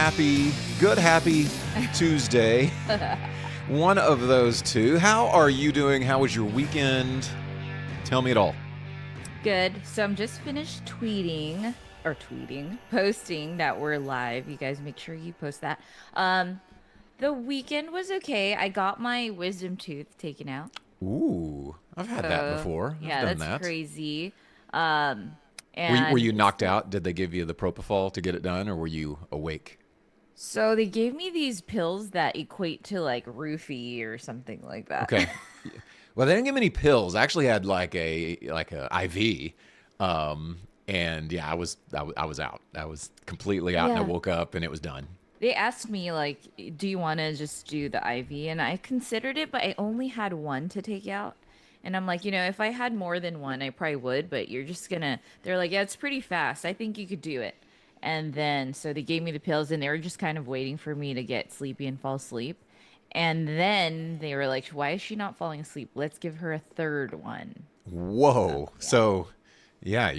happy Tuesday. One of those two. How are you doing? How was your weekend? Tell me it all. Good. So I'm just finished posting that we're live. You guys make sure you post that. The weekend was okay. I got my wisdom tooth taken out. Ooh, I've had that So before. I've yeah, done that's that. crazy. Um, Were and you knocked out? Did they give you the propofol to get it done, or were you awake? so they gave me these pills that equate to like roofie or something like that. Okay. Well, they didn't give me any pills. I actually had like a IV, and yeah, I was out. I was completely out, and I Yeah. woke up, and it was done. They asked me like, "Do you want to just do the IV?" And I considered it, but I only had one to take out. And I'm like, if I had more than one, I probably would, but you're just gonna, they're like, yeah, it's pretty fast. I think you could do it. And then, so they gave me the pills and they were just kind of waiting for me to get sleepy and fall asleep. And then they were like, why is she not falling asleep? Let's give her a third one. So, Whoa. yeah. So, yeah,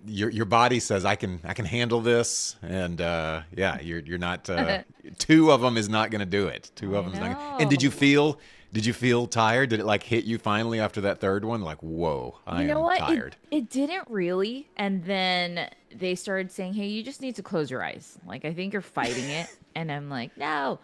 your body says I can handle this, and yeah, you're not. Two of them is not going to do it. Two of I them is not. And know. did you feel tired? Did it like hit you finally after that third one? Like, whoa, I You know am what? It tired. it didn't really. And then they started saying, "Hey, you just need to close your eyes. Like I think you're fighting it." And I'm like, "No."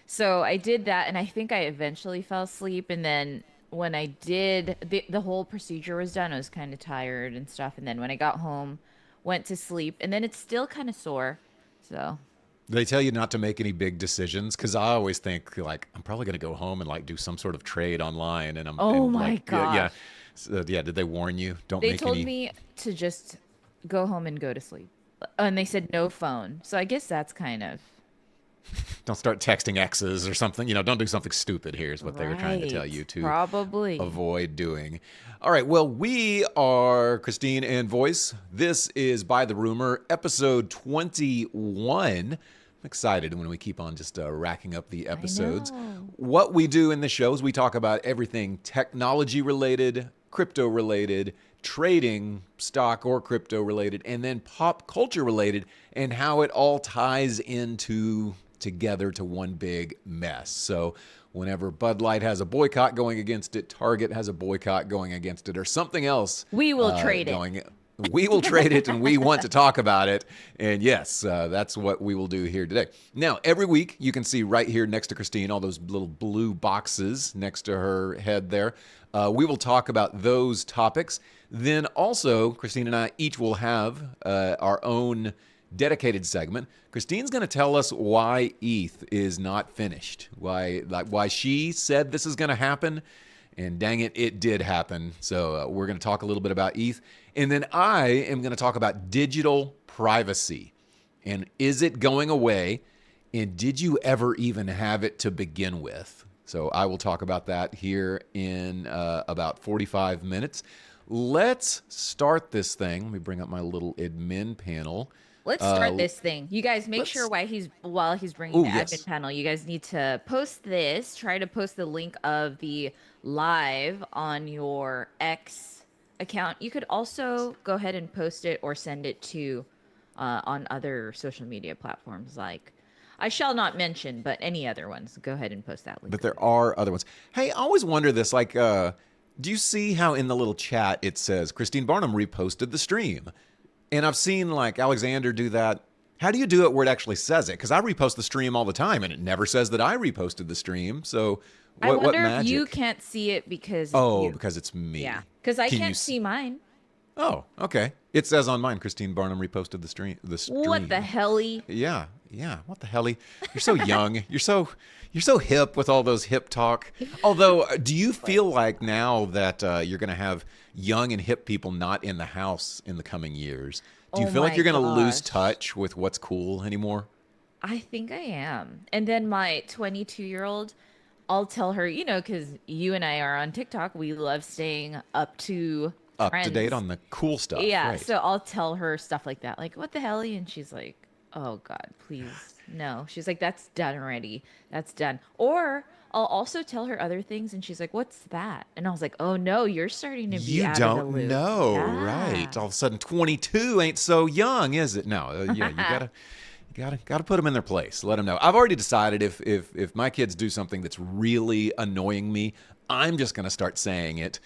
So I did that and I think I eventually fell asleep and then when I did the whole procedure was done, I was kind of tired and stuff and then when I got home, went to sleep and then it's still kind of sore. So, They tell you not to make any big decisions because I always think like I'm probably going to go home and like do some sort of trade online, and I'm oh and like my yeah. gosh. So, yeah, did they warn you? Don't They make told any. me to just go home and go to sleep. And they said no phone. So I guess that's kind of Don't start texting exes or something. Don't do something stupid here, is what they were trying to tell right. you to Probably. avoid doing. All right. Well, we are Christine and Voice. This is By the Rumor, episode 21. I'm excited when we keep on just racking up the I episodes. know. What we do in the shows, we talk about everything technology related, crypto related, trading, stock or crypto related, and then pop culture related, and how it all ties into together to one big mess. So whenever Bud Light has a boycott going against it, Target has a boycott going against it, or something else We will trade it. going, we will trade it and we want to talk about it. And yes, that's what we will do here today. Now, every week, you can see right here next to Christine, all those little blue boxes next to her head there. We will talk about those topics. Then also, Christine and I each will have our own dedicated segment. Christine's going to tell us why ETH is not finished, why she said this is going to happen, and dang it, it did happen. So we're going to talk a little bit about ETH, and then I am going to talk about digital privacy, and is it going away, and did you ever even have it to begin with? So I will talk about that here in about 45 minutes. Let's start this thing. Let me bring up my little admin panel. Let's start this thing. You guys make sure Let's. while he's bringing Oh the admin yes. panel, you guys need to post this. Try to post the link of the live on your X account. You could also go ahead and post it or send it to on other social media platforms like I shall not mention, but any other ones. Go ahead and post that link But over there there. are other ones. Hey, I always wonder this. Like, do you see how in the little chat it says Christine Barnum reposted the stream? And I've seen like Alexander do that. How do you do it where it actually says it? Because I repost the stream all the time, and it never says that I reposted the stream. So, I what wonder if you magic? can't see it because it's Oh, you. because it's Yeah, me. because I Can you? can't see mine. Oh, okay. It says on mine, Christine Barnum reposted the stream. The What the stream. helly? Yeah, yeah. What the hell? You're so young. You're so hip with all those hip talk. Although, do you What? feel like now that you're going to have young and hip people not in the house in the coming years, do you Oh feel like my you're going to lose gosh. touch with what's cool anymore? I think I am. And then my 22-year-old, I'll tell her, because you and I are on TikTok, we love staying up to Up to date trends. on the cool stuff, Yeah, right? so I'll tell her stuff like that, like, what the hell? And she's like, oh God, please. No. She's like, that's done already. That's done. Or I'll also tell her other things and she's like, what's that? And I was like, oh no, you're starting to be You out of the don't loop. know, right? Yeah. All of a sudden, 22 ain't so young, is it? No, yeah, you gotta Gotta put them in their place. Let them know. I've already decided if my kids do something that's really annoying me, I'm just gonna start saying it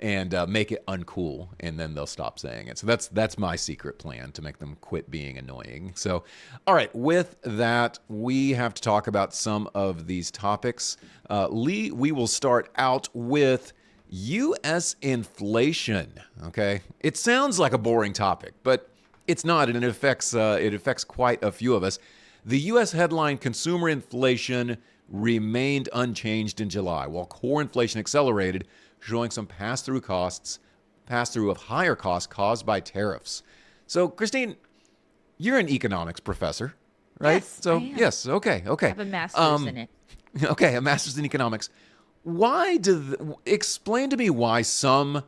and make it uncool, and then they'll stop saying it. So that's my secret plan to make them quit being annoying. So, all right, with that, we have to talk about some of these topics. Lee, we will start out with U.S. inflation. Okay, it sounds like a boring topic, but it's not, and it affects quite a few of us. The U.S. headline consumer inflation remained unchanged in July, while core inflation accelerated, showing some pass-through of higher costs caused by tariffs. So, Christine, you're an economics professor, right? Yes, So, I am. yes, okay. I have a master's in it. Okay, a master's in economics. Explain to me why some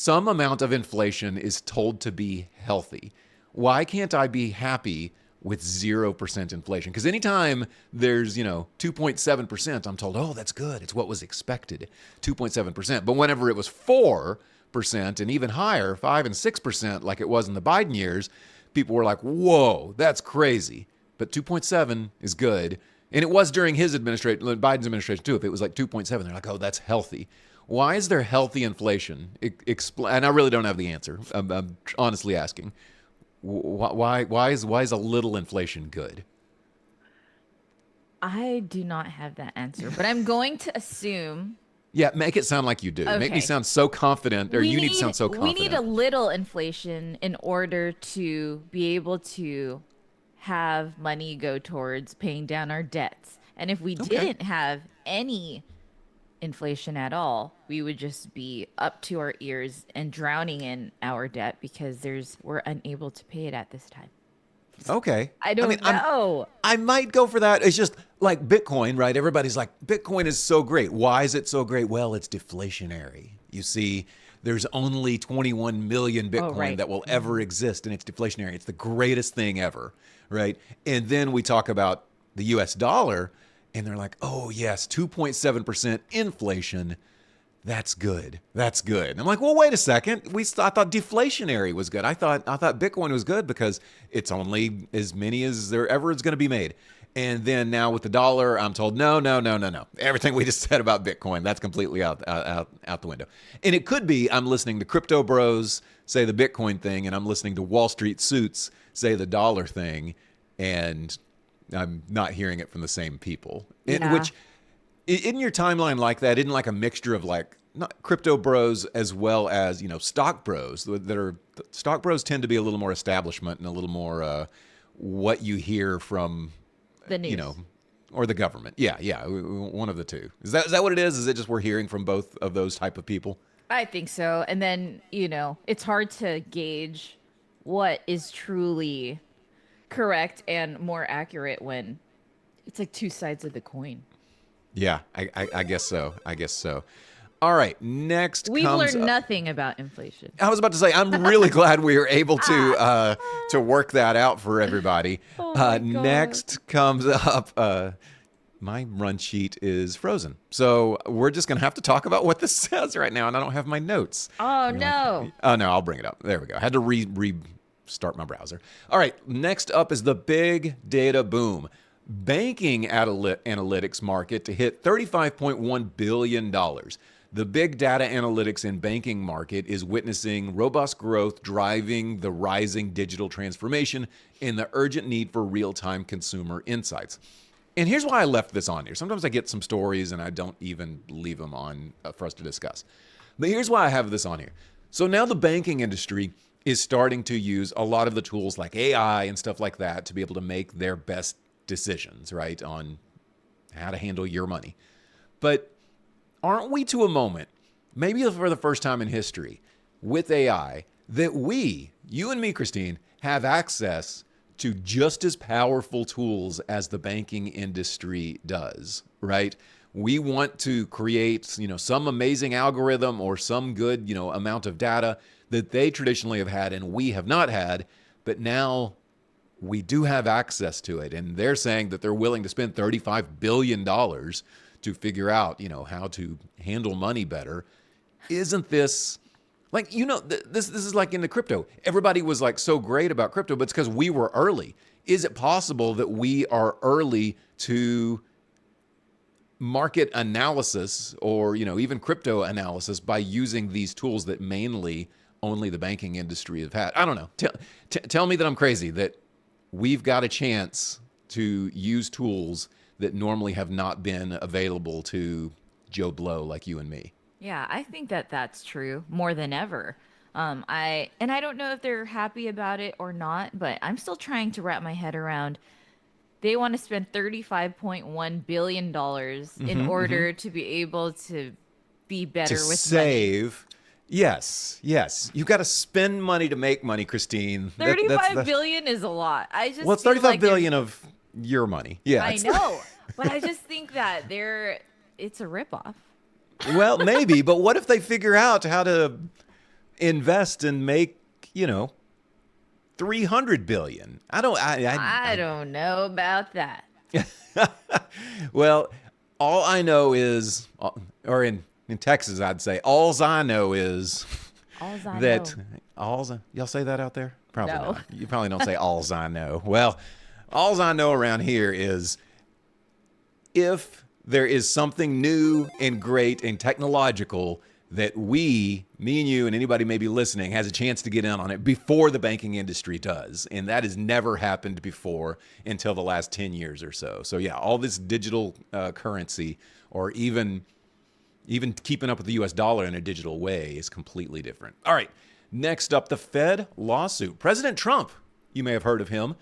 amount of inflation is told to be healthy. Why can't I be happy with 0% inflation? Because anytime there's, 2.7%, I'm told, oh, that's good. It's what was expected, 2.7%. But whenever it was 4% and even higher, 5 and 6%, like it was in the Biden years, people were like, whoa, that's crazy. But 2.7 is good. And it was during his administration, Biden's administration too. If it was like 2.7, they're like, oh, that's healthy. Why is there healthy inflation? And I really don't have the answer. I'm honestly asking. Why is a little inflation good? I do not have that answer, but I'm going to assume. Yeah, make it sound like you do. Make me Okay. sound so confident, or you need to sound so We need a confident. little inflation in order to be able to have money go towards paying down our debts. And if we Okay. didn't have any inflation at all, we would just be up to our ears and drowning in our debt because we're unable to pay it at this time. Okay. I I mean, don't know. I might go for that. It's just like Bitcoin, right? Everybody's like, Bitcoin is so great. Why is it so great? Well, it's deflationary. You see, there's only 21 million Oh, Bitcoin right. that will ever exist, and it's deflationary. It's the greatest thing ever, right? And then we talk about the US dollar, and they're like, oh, yes, 2.7% inflation. That's good. That's good. And I'm like, well, wait a second. I thought deflationary was good. I thought Bitcoin was good because it's only as many as there ever is going to be made. And then now with the dollar, I'm told no, no, no, no, no. Everything we just said about Bitcoin, that's completely out the window. And it could be I'm listening to crypto bros say the Bitcoin thing, and I'm listening to Wall Street suits say the dollar thing, and I'm not hearing it from the same people. In Yeah. which in your timeline like that, isn't like a mixture of like not crypto bros as well as stock bros that are stock bros tend to be a little more establishment and a little more what you hear from The news. you know or the government. Yeah, one of the two. Is that what it is? Is it just we're hearing from both of those type of people? I think so. And then, it's hard to gauge what is truly correct and more accurate when it's like two sides of the coin. Yeah, I guess so. I guess so. All right, next We've comes learned nothing about inflation. I was about to say, I'm really glad we were able to work that out for everybody. Oh my God. Next comes up. My run sheet is frozen, so we're just gonna have to talk about what this says right now, and I don't have my notes. Oh, no. Oh no, I'll bring it up. There we go. I had to restart my browser. All right, next up is the big data boom. Banking analytics market to hit $35.1 billion. The big data analytics and banking market is witnessing robust growth, driving the rising digital transformation and the urgent need for real-time consumer insights. And here's why I left this on here. Sometimes I get some stories and I don't even leave them on for us to discuss. But here's why I have this on here. So now the banking industry is starting to use a lot of the tools like AI and stuff like that to be able to make their best decisions, right, on how to handle your money. But aren't we to a moment, maybe for the first time in history, with AI, that you and me, Christine, have access to just as powerful tools as the banking industry does, right? We want to create, some amazing algorithm or some good, amount of data that they traditionally have had and we have not had, but now we do have access to it. And they're saying that they're willing to spend $35 billion to figure out, how to handle money better. Isn't this Like, this is like in the crypto. Everybody was like so great about crypto, but it's because we were early. Is it possible that we are early to market analysis or, even crypto analysis by using these tools that mainly only the banking industry have had? I don't know. Tell me that I'm crazy, that we've got a chance to use tools that normally have not been available to Joe Blow like you and me. Yeah, I think that that's true more than ever. I don't know if they're happy about it or not, but I'm still trying to wrap my head around. They want to spend $35.1 billion in order to be able to be To better with money. save. Yes, yes. You've got to spend money to make money, Christine. Thirty-five billion is a lot. I Well, just it's feel 35 like they're. billion of your money. Yeah. I know, but I just think that it's a ripoff. Well, maybe, but what if they figure out how to invest and make, 300 billion? I don't know about that. Well, all I know is, or in Texas, I'd say, alls I know is All's I that, know. y'all say that out there? Probably No. not. You probably don't say alls I know. Well, alls I know around here is if there is something new and great and technological that me and you and anybody maybe listening has a chance to get in on it before the banking industry does. And that has never happened before until the last 10 years or so. So yeah, all this digital currency or even keeping up with the US dollar in a digital way is completely different. All right, next up, the Fed lawsuit. President Trump, you may have heard of him.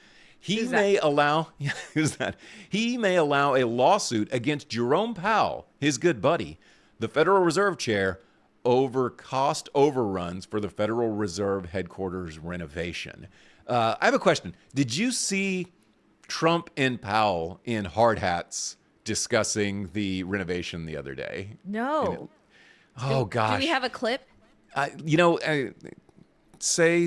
He may allow who's that? He may allow a lawsuit against Jerome Powell, his good buddy, the Federal Reserve Chair, over cost overruns for the Federal Reserve headquarters renovation. I have a question. Did you see Trump and Powell in hard hats discussing the renovation the other day? No. Oh gosh. Do we have a clip? Say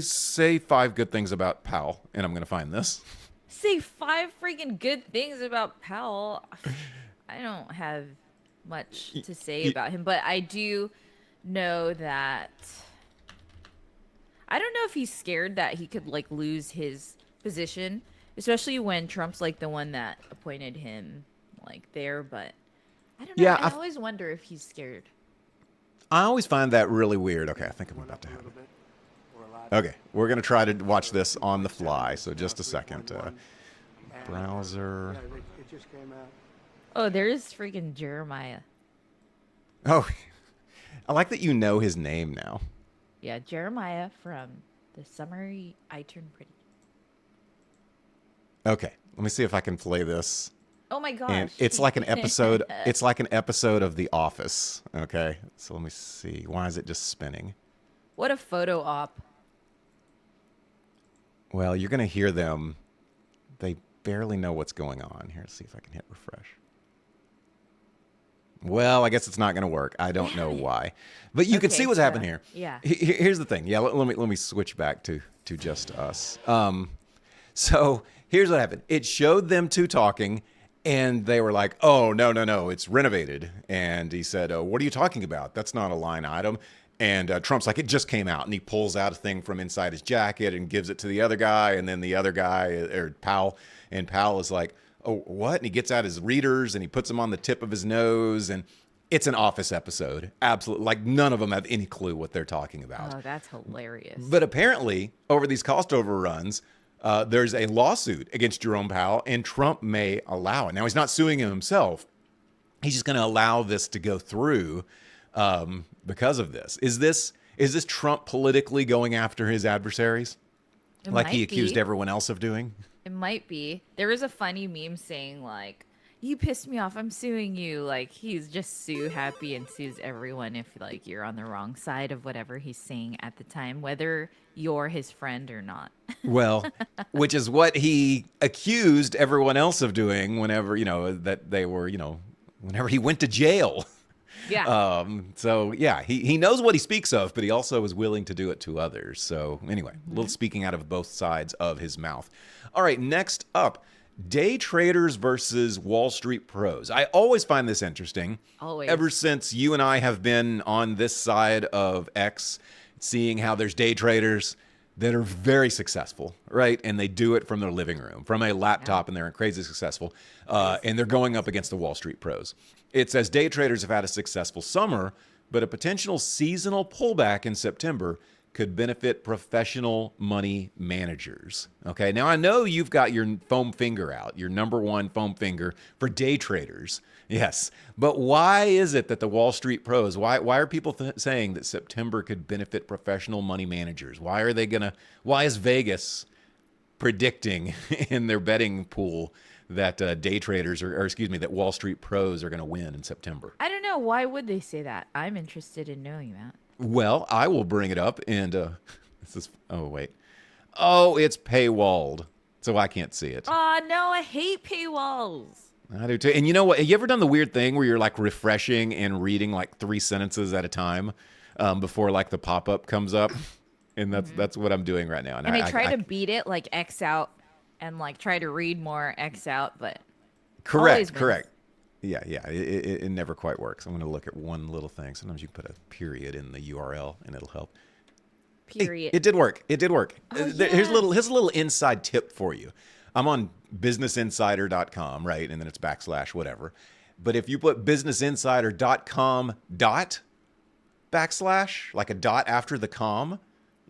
5 good things about Powell, and I'm going to find this. Say 5 freaking good things about Powell. I don't have much to say about him, but I do know that I don't know if he's scared that he could like lose his position, especially when Trump's like the one that appointed him like there, but I don't know. Yeah, I always wonder if he's scared. I always find that really weird. Okay, I think I'm about to have it. Okay, we're going to try to watch this on the fly, so just a second. Browser. It just came out. Oh, there's freaking Jeremiah. Oh, I like that you know his name now. Yeah, Jeremiah from The Summer I Turned Pretty. Okay, let me see if I can play this. Oh my gosh. And it's like an episode. It's like an episode of The Office. Okay, so let me see. Why is it just spinning? What a photo op. Well, you're going to hear them. They barely know what's going on. Here, let's see if I can hit refresh. Well, I guess it's not going to work. I don't know why. But you can see what's happening here. Yeah. Here's the thing. Yeah, let me switch back to just us. So here's what happened. It showed them two talking, and they were like, oh, no, it's renovated. And he said, what are you talking about? That's not a line item. And Trump's like, it just came out. And he pulls out a thing from inside his jacket and gives it to the other guy. And then the other guy, or Powell, and Powell is like, oh, what? And he gets out his readers and he puts them on the tip of his nose. And it's an Office episode. Absolutely. Like none of them have any clue what they're talking about. Oh, that's hilarious. But apparently, over these cost overruns, there's a lawsuit against Jerome Powell, and Trump may allow it. Now, he's not suing him himself. He's just going to allow this to go through because of this. Is this Trump politically going after his adversaries, like he accused everyone else of doing? It might be. There was a funny meme saying like, you pissed me off, I'm suing you. Like he's just sue happy and sues everyone if like you're on the wrong side of whatever he's saying at the time, whether you're his friend or not. Well, which is what he accused everyone else of doing whenever, that they were, whenever he went to jail. Yeah. So yeah, he knows what he speaks of, but he also is willing to do it to others. So anyway, a little speaking out of both sides of his mouth. All right, next up, day traders versus Wall Street pros. I always find this interesting. Always. Ever since you and I have been on this side of X, seeing how there's day traders that are very successful, right? And they do it from their living room, from a Yeah. laptop, and they're crazy successful. Crazy. And they're going up against the Wall Street pros. It says day traders have had a successful summer, but a potential seasonal pullback in September could benefit professional money managers. Okay, now I know you've got your foam finger out, your number one foam finger for day traders. Yes, but why is it that the Wall Street pros, why are people saying that September could benefit professional money managers? Why are they gonna, why is Vegas predicting in their betting pool that day traders, or excuse me, that Wall Street pros are gonna win in September? I don't know. Why would they say that? I'm interested in knowing that. Well, I will bring it up, and this is. Oh wait. Oh, it's paywalled, so I can't see it. Oh, no, I hate paywalls. I do too. And you know what? Have you ever done the weird thing where you're like refreshing and reading like three sentences at a time before like the pop up comes up? And that's what I'm doing right now. And And I try to beat it, like X out and like try to read more X out, but always correct, wins. correct. Yeah, yeah. It never quite works. I'm going to look at one little thing. Sometimes you can put a period in the URL and it'll help. Hey, Period. it did work. It did work. Oh, Here's a yes. little inside tip for you. I'm on businessinsider.com, right? And then it's backslash whatever. But if you put businessinsider.com dot backslash, like a dot after the com,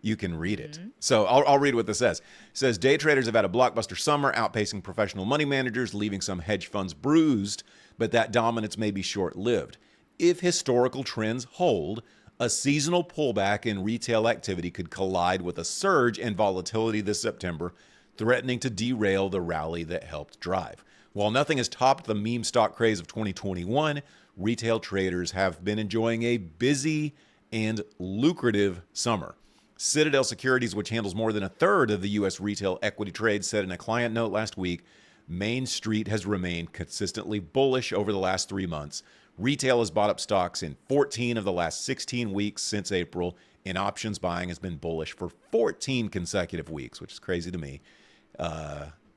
you can read it. So I'll read what this says. It says day traders have had a blockbuster summer, outpacing professional money managers, leaving some hedge funds bruised, but that dominance may be short lived. If historical trends hold, a seasonal pullback in retail activity could collide with a surge in volatility this September, threatening to derail the rally that helped drive. While nothing has topped the meme stock craze of 2021, retail traders have been enjoying a busy and lucrative summer. Citadel Securities, which handles more than a third of the U.S. retail equity trade, said in a client note last week, Main Street has remained consistently bullish over the last 3 months. Retail has bought up stocks in 14 of the last 16 weeks since April, and options buying has been bullish for 14 consecutive weeks, which is crazy to me.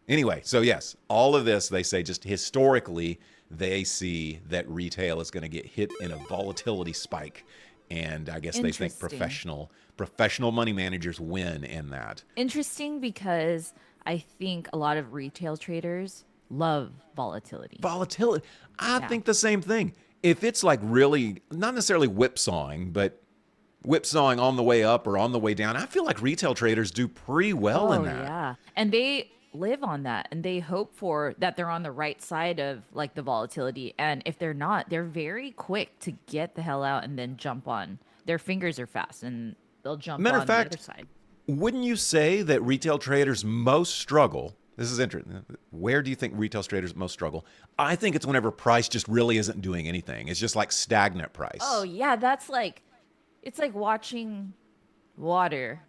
Anyway, so yes, all of this, they say just historically, they see that retail is going to get hit in a volatility spike. And I guess they think Interesting. professional money managers win in that. Interesting because I think a lot of retail traders love volatility. Volatility, I Yeah. think the same thing. If it's like really, not necessarily whipsawing, but whipsawing on the way up or on the way down, I feel like retail traders do pretty well in Oh, that. yeah. And they live on that and they hope for that they're on the right side of like the volatility. And if they're not, they're very quick to get the hell out and then jump on. Their fingers are fast and they'll jump Matter of on the other fact, side. wouldn't you say that retail traders most struggle? This is interesting. Where do you think retail traders most struggle? I think it's whenever price just really isn't doing anything. It's just like stagnant Oh, price. yeah. That's like, it's like watching water.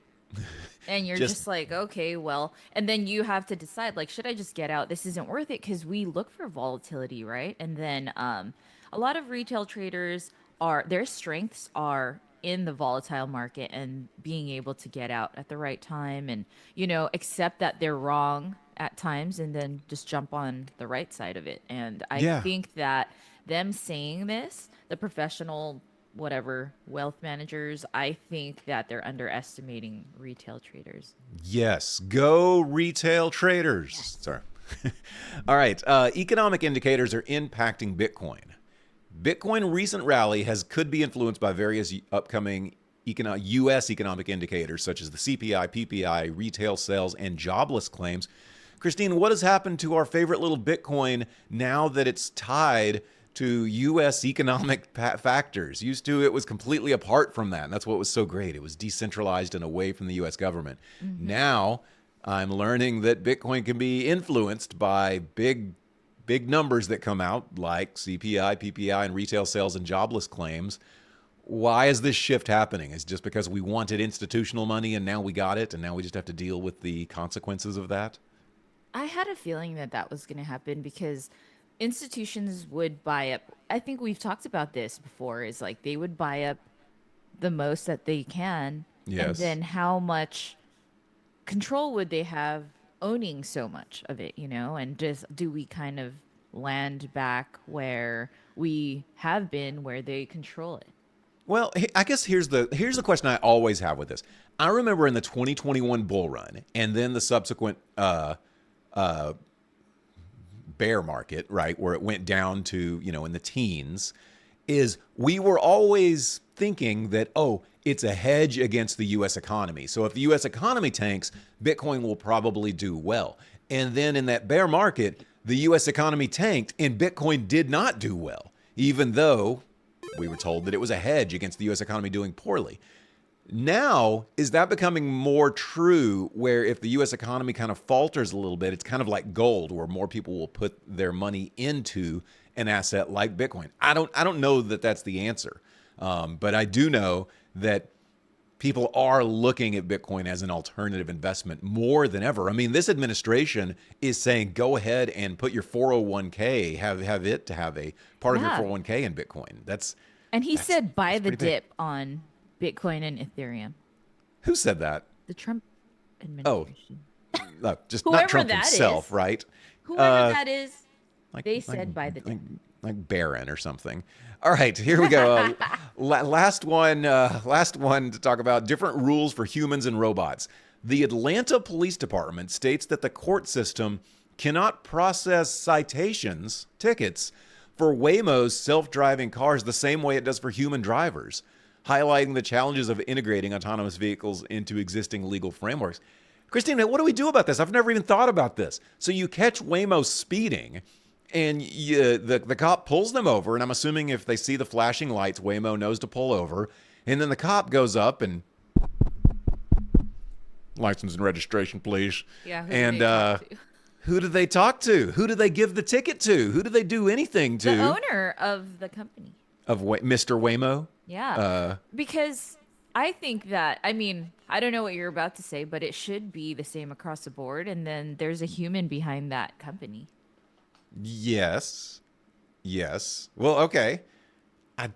And you're Just just like, okay, well, and then you have to decide, like, should I just get out? This isn't worth it because we look for volatility, right? And then a lot of retail traders are their strengths are in the volatile market and being able to get out at the right time and, accept that they're wrong at times and then just jump on the right side of it. And I yeah. think that them saying this, the professional whatever wealth managers, I think that they're underestimating retail traders. Yes. Go retail traders. Yes. Sorry. All right. Economic indicators are impacting Bitcoin. Bitcoin recent rally could be influenced by various upcoming U.S. economic indicators such as the CPI, PPI, retail sales, and jobless claims. Christine, what has happened to our favorite little Bitcoin now that it's tied to U.S. economic factors? Used to, it was completely apart from that, and that's what was so great. It was decentralized and away from the U.S. government. Hmm. Now, I'm learning that Bitcoin can be influenced by big numbers that come out like CPI, PPI, and retail sales and jobless claims. Why is this shift happening? Is it just because we wanted institutional money and now we got it and now we just have to deal with the consequences of that? I had a feeling that that was going to happen because institutions would buy up. I think we've talked about this before is like they would buy up the most that they can. And Yes. then how much control would they have owning so much of it, And just do we kind of land back where we have been, where they control it? Well, I guess here's the question I always have with this. I remember in the 2021 bull run and then the subsequent bear market, right, where it went down to, in the teens, is we were always thinking that, oh, it's a hedge against the US economy. So if the US economy tanks, Bitcoin will probably do well. And then in that bear market, the US economy tanked and Bitcoin did not do well, even though we were told that it was a hedge against the US economy doing poorly. Now, is that becoming more true where if the US economy kind of falters a little bit, it's kind of like gold where more people will put their money into an asset like Bitcoin? I don't know that that's the answer. But I do know that people are looking at Bitcoin as an alternative investment more than ever. I mean, this administration is saying go ahead and put your 401k, have it to have a part of your Yeah. 401k in Bitcoin. And he That's said buy that's the pretty big. dip on Bitcoin and Ethereum. Who said that? The Trump Oh, administration. no, just not Whoever Trump that himself, is. right? Whoever Uh, that is, like they like said buy the like dip. like Barron or something. All right, here we go. Last one to talk about different rules for humans and robots. The Atlanta Police Department states that the court system cannot process tickets for Waymo's self-driving cars the same way it does for human drivers, highlighting the challenges of integrating autonomous vehicles into existing legal frameworks. Christina, what do we do about this? I've never even thought about this. So you catch Waymo speeding, and the cop pulls them over, and I'm assuming if they see the flashing lights, Waymo knows to pull over, and then the cop goes up and license and registration, please. Yeah, who do And they talk to? who do they talk to? Who do they give the ticket to? Who do they do anything The to? owner of the company. Of Mr. Waymo? Yeah. Because I think that, I mean, I don't know what you're about to say, but it should be the same across the board. And then there's a human behind that company. Yes. Yes. Well, okay. I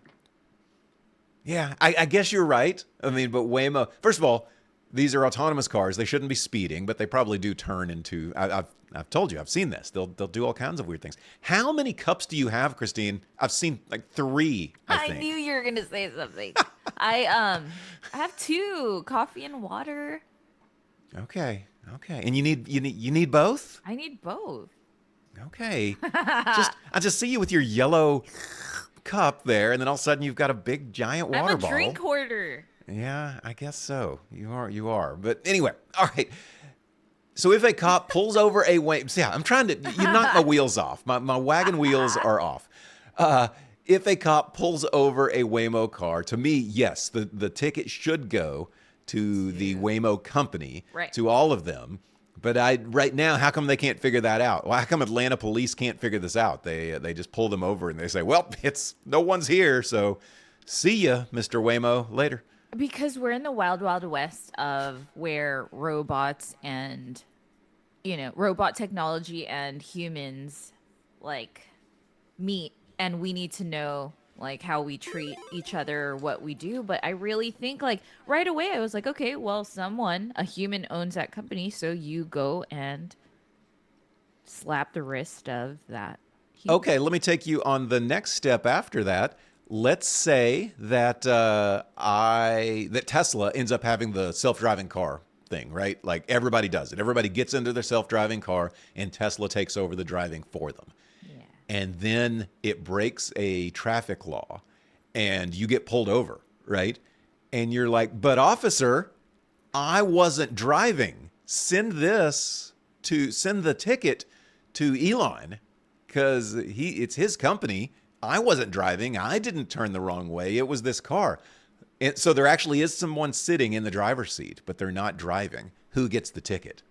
Yeah, I guess you're right. I mean, but Waymo, first of all, these are autonomous cars. They shouldn't be speeding, but they probably do turn into. I've told you, I've seen this. They'll do all kinds of weird things. How many cups do you have, Christine? I've seen like three, I I think. knew you were gonna say something. I have two, coffee and water. Okay, okay, and you need both. I need both. Okay, I just see you with your yellow cup there, and then all of a sudden you've got a big giant I'm water a bottle. drink hoarder. Yeah, I guess so. You are. But anyway, all right. So if a cop pulls over a way, see, I'm trying to, you knock my wheels off. My wagon wheels are off. If a cop pulls over a Waymo car, to me, yes, the ticket should go to the Waymo company, Right. to all of them. But right now, how come they can't figure that out? Well, how come Atlanta police can't figure this out? They just pull them over and they say, well, it's no one's here, so see ya, Mr. Waymo, later. Because we're in the wild, wild west of where robots and, robot technology and humans like meet, and we need to know like how we treat each other, what we do. But I really think like right away I was like, okay, well, a human owns that company, so you go and slap the wrist of that human. Okay, let me take you on the next step after that. Let's say that that Tesla ends up having the self-driving car thing, right? Like everybody does it. Everybody gets into their self-driving car, and Tesla takes over the driving for them. Yeah. And then it breaks a traffic law, and you get pulled over, right? And you're like, "But officer, I wasn't driving. Send the ticket to Elon because it's his company. I wasn't driving. I didn't turn the wrong way. It was this car." And so there actually is someone sitting in the driver's seat, but they're not driving. Who gets the ticket?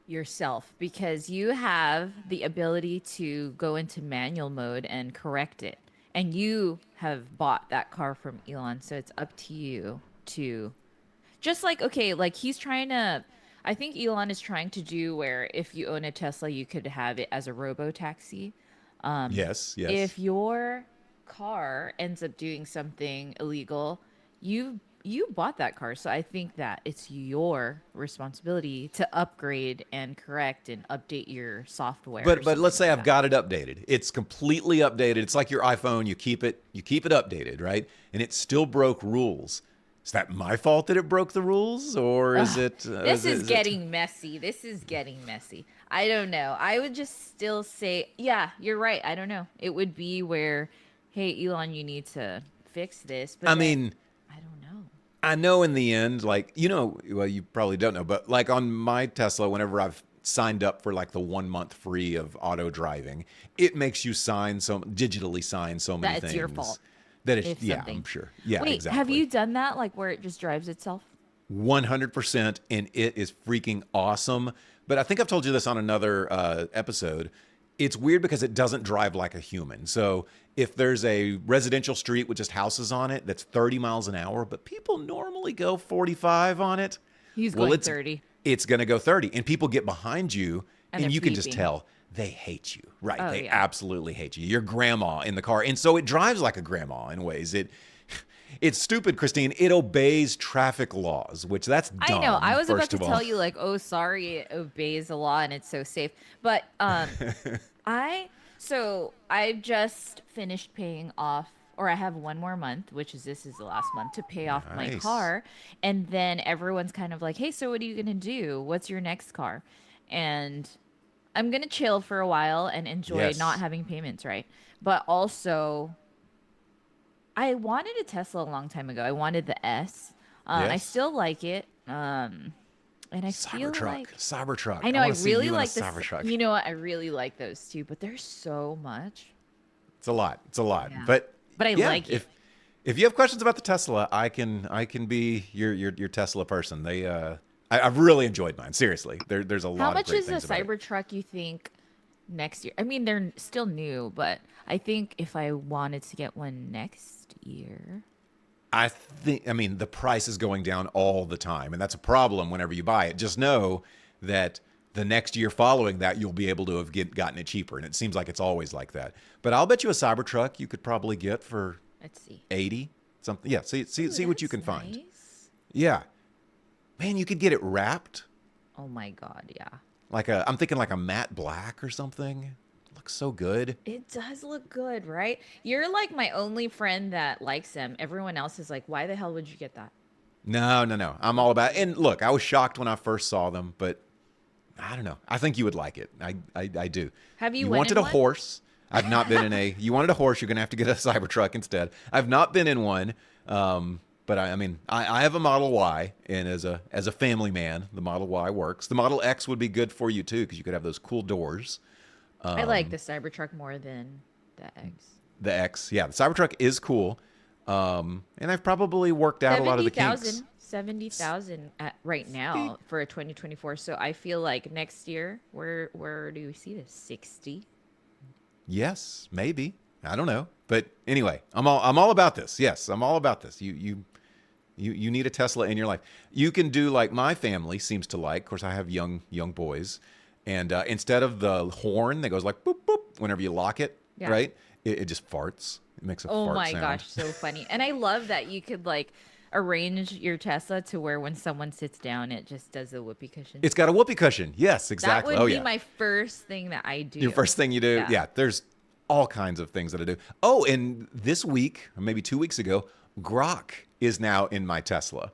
Yourself, because you have the ability to go into manual mode and correct it. And you have bought that car from Elon, so it's up to you to just like, okay, like he's trying to, I think Elon is trying to do where if you own a Tesla, you could have it as a robo taxi. Yes, yes. If your car ends up doing something illegal, you've you bought that car, so I think that it's your responsibility to upgrade and correct and update your software or But let's something say like I've that. got it updated. It's completely updated. It's like your iPhone. You keep it updated, right? And it still broke rules. Is that my fault that it broke the rules, or is Ugh, it? this is Is it? getting messy. This is getting messy. I don't know. I would just still say, yeah, you're right. I don't know. It would be where, hey, Elon, you need to fix this. But I then mean, I don't know. I know in the end, like, well, you probably don't know, but like on my Tesla, whenever I've signed up for like the 1 month free of auto driving, it makes you digitally sign so many That's your things fault that it's, if yeah, I'm something. sure. Yeah, Wait, have exactly. you done that? Like where it just drives itself? 100%. And it is freaking awesome. But I think I've told you this on another episode. It's weird because it doesn't drive like a human. So if there's a residential street with just houses on it that's 30 miles an hour, but people normally go 45 on it, He's well, going it's 30 it's going to go 30, and people get behind you and they're and you can just beeping. tell they hate you. Right? Oh They yeah. absolutely hate you. Your grandma in the car. And so it drives like a grandma in ways. It's stupid, Christine. It obeys traffic laws, which that's I know. I dumb, was about first to of all. tell you like, "Oh, sorry, it obeys the law and it's so safe." But I I've just finished paying off, or I have one more month, which is this is the last month to pay off my Nice. car, and then everyone's kind of like, "Hey, so what are you gonna do? What's your next car?" And I'm gonna chill for a while and enjoy not Yes. having payments, right? But also, I wanted a Tesla a long time ago. I wanted the S. I Yes. still like it. And I feel Cybertruck. like Cybertruck. I I know I want to see really you in a like this. Cybertruck. You know what? I really like those too, but there's so much. It's a lot. It's a lot. Yeah. But But I yeah, like it. if you have questions about the Tesla, I can be your Tesla person. I've really enjoyed mine. Seriously, there's a How lot of much great is a things about it. Cybertruck you think next year? I mean, they're still new, but I think if I wanted to get one next year, I mean, the price is going down all the time, and that's a problem whenever you buy it. Just know that the next year following that, you'll be able to have gotten it cheaper, and it seems like it's always like that. But I'll bet you a Cybertruck you could probably get for let's see. 80 something. Yeah, see Ooh, what you that's can find. nice. Yeah, man, you could get it wrapped Oh my God, yeah. I'm thinking like a matte black or something. Looks so good. It does look good, right? You're like my only friend that likes them. Everyone else is like, why the hell would you get that? No, no, no. I'm all about it. And look, I was shocked when I first saw them, but I don't know. I think you would like it. I do. Have you You went wanted in a one? horse. I've not been in a. You wanted a horse. You're gonna have to get a Cybertruck instead. I've not been in one. But I mean, I have a Model Y, and as a family man, the Model Y works. The Model X would be good for you too, because you could have those cool doors. I like the Cybertruck more than the X. The X, yeah, the Cybertruck is cool. And I've probably worked out a lot of the kinks. 70,000 at right See, now for a 2024. So I feel like next year, where do we see this? 60? yes, maybe. I don't know. But anyway, I'm all about this. Yes, I'm all about this. You need a Tesla in your life. You can do like my family seems to like. Of course, I have young boys, and instead of the horn that goes like boop boop whenever you lock it, Yeah. right? It just farts. It makes a Oh fart my sound. gosh, so funny. And I love that you could like arrange your Tesla to where when someone sits down, it just does a whoopee cushion. It's got a whoopee cushion. Yes, That exactly. would Oh be yeah. my first thing that I Your do. first thing you do, Yeah. yeah. There's all kinds of things that I do. Oh, and this week, or maybe 2 weeks ago, Grok is now in my Tesla.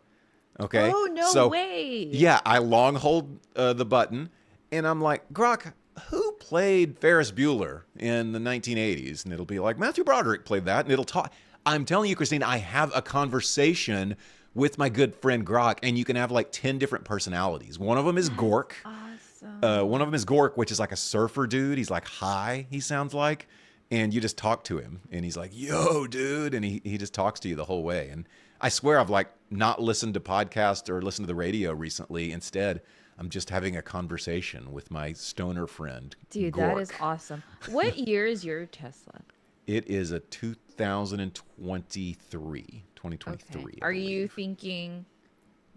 Okay, Oh, no so way. yeah, I long hold the button, and I'm like, Grok, who played Ferris Bueller in the 1980s? And it'll be like Matthew Broderick played that, and it'll talk. I'm telling you, Christine, I have a conversation with my good friend Grok, and you can have like 10 different personalities. One of them is That's Gork. One of awesome. them is Gork, which is like a surfer dude. He's like high, he sounds like. And you just talk to him, and he's like, "Yo, dude," and he just talks to you the whole way. And I swear, I've like not listened to podcasts or listened to the radio recently. Instead, I'm just having a conversation with my stoner friend Dude, that is Gork. awesome. What year is your Tesla? It is a 2023, Okay. 2023, I Are you believe. thinking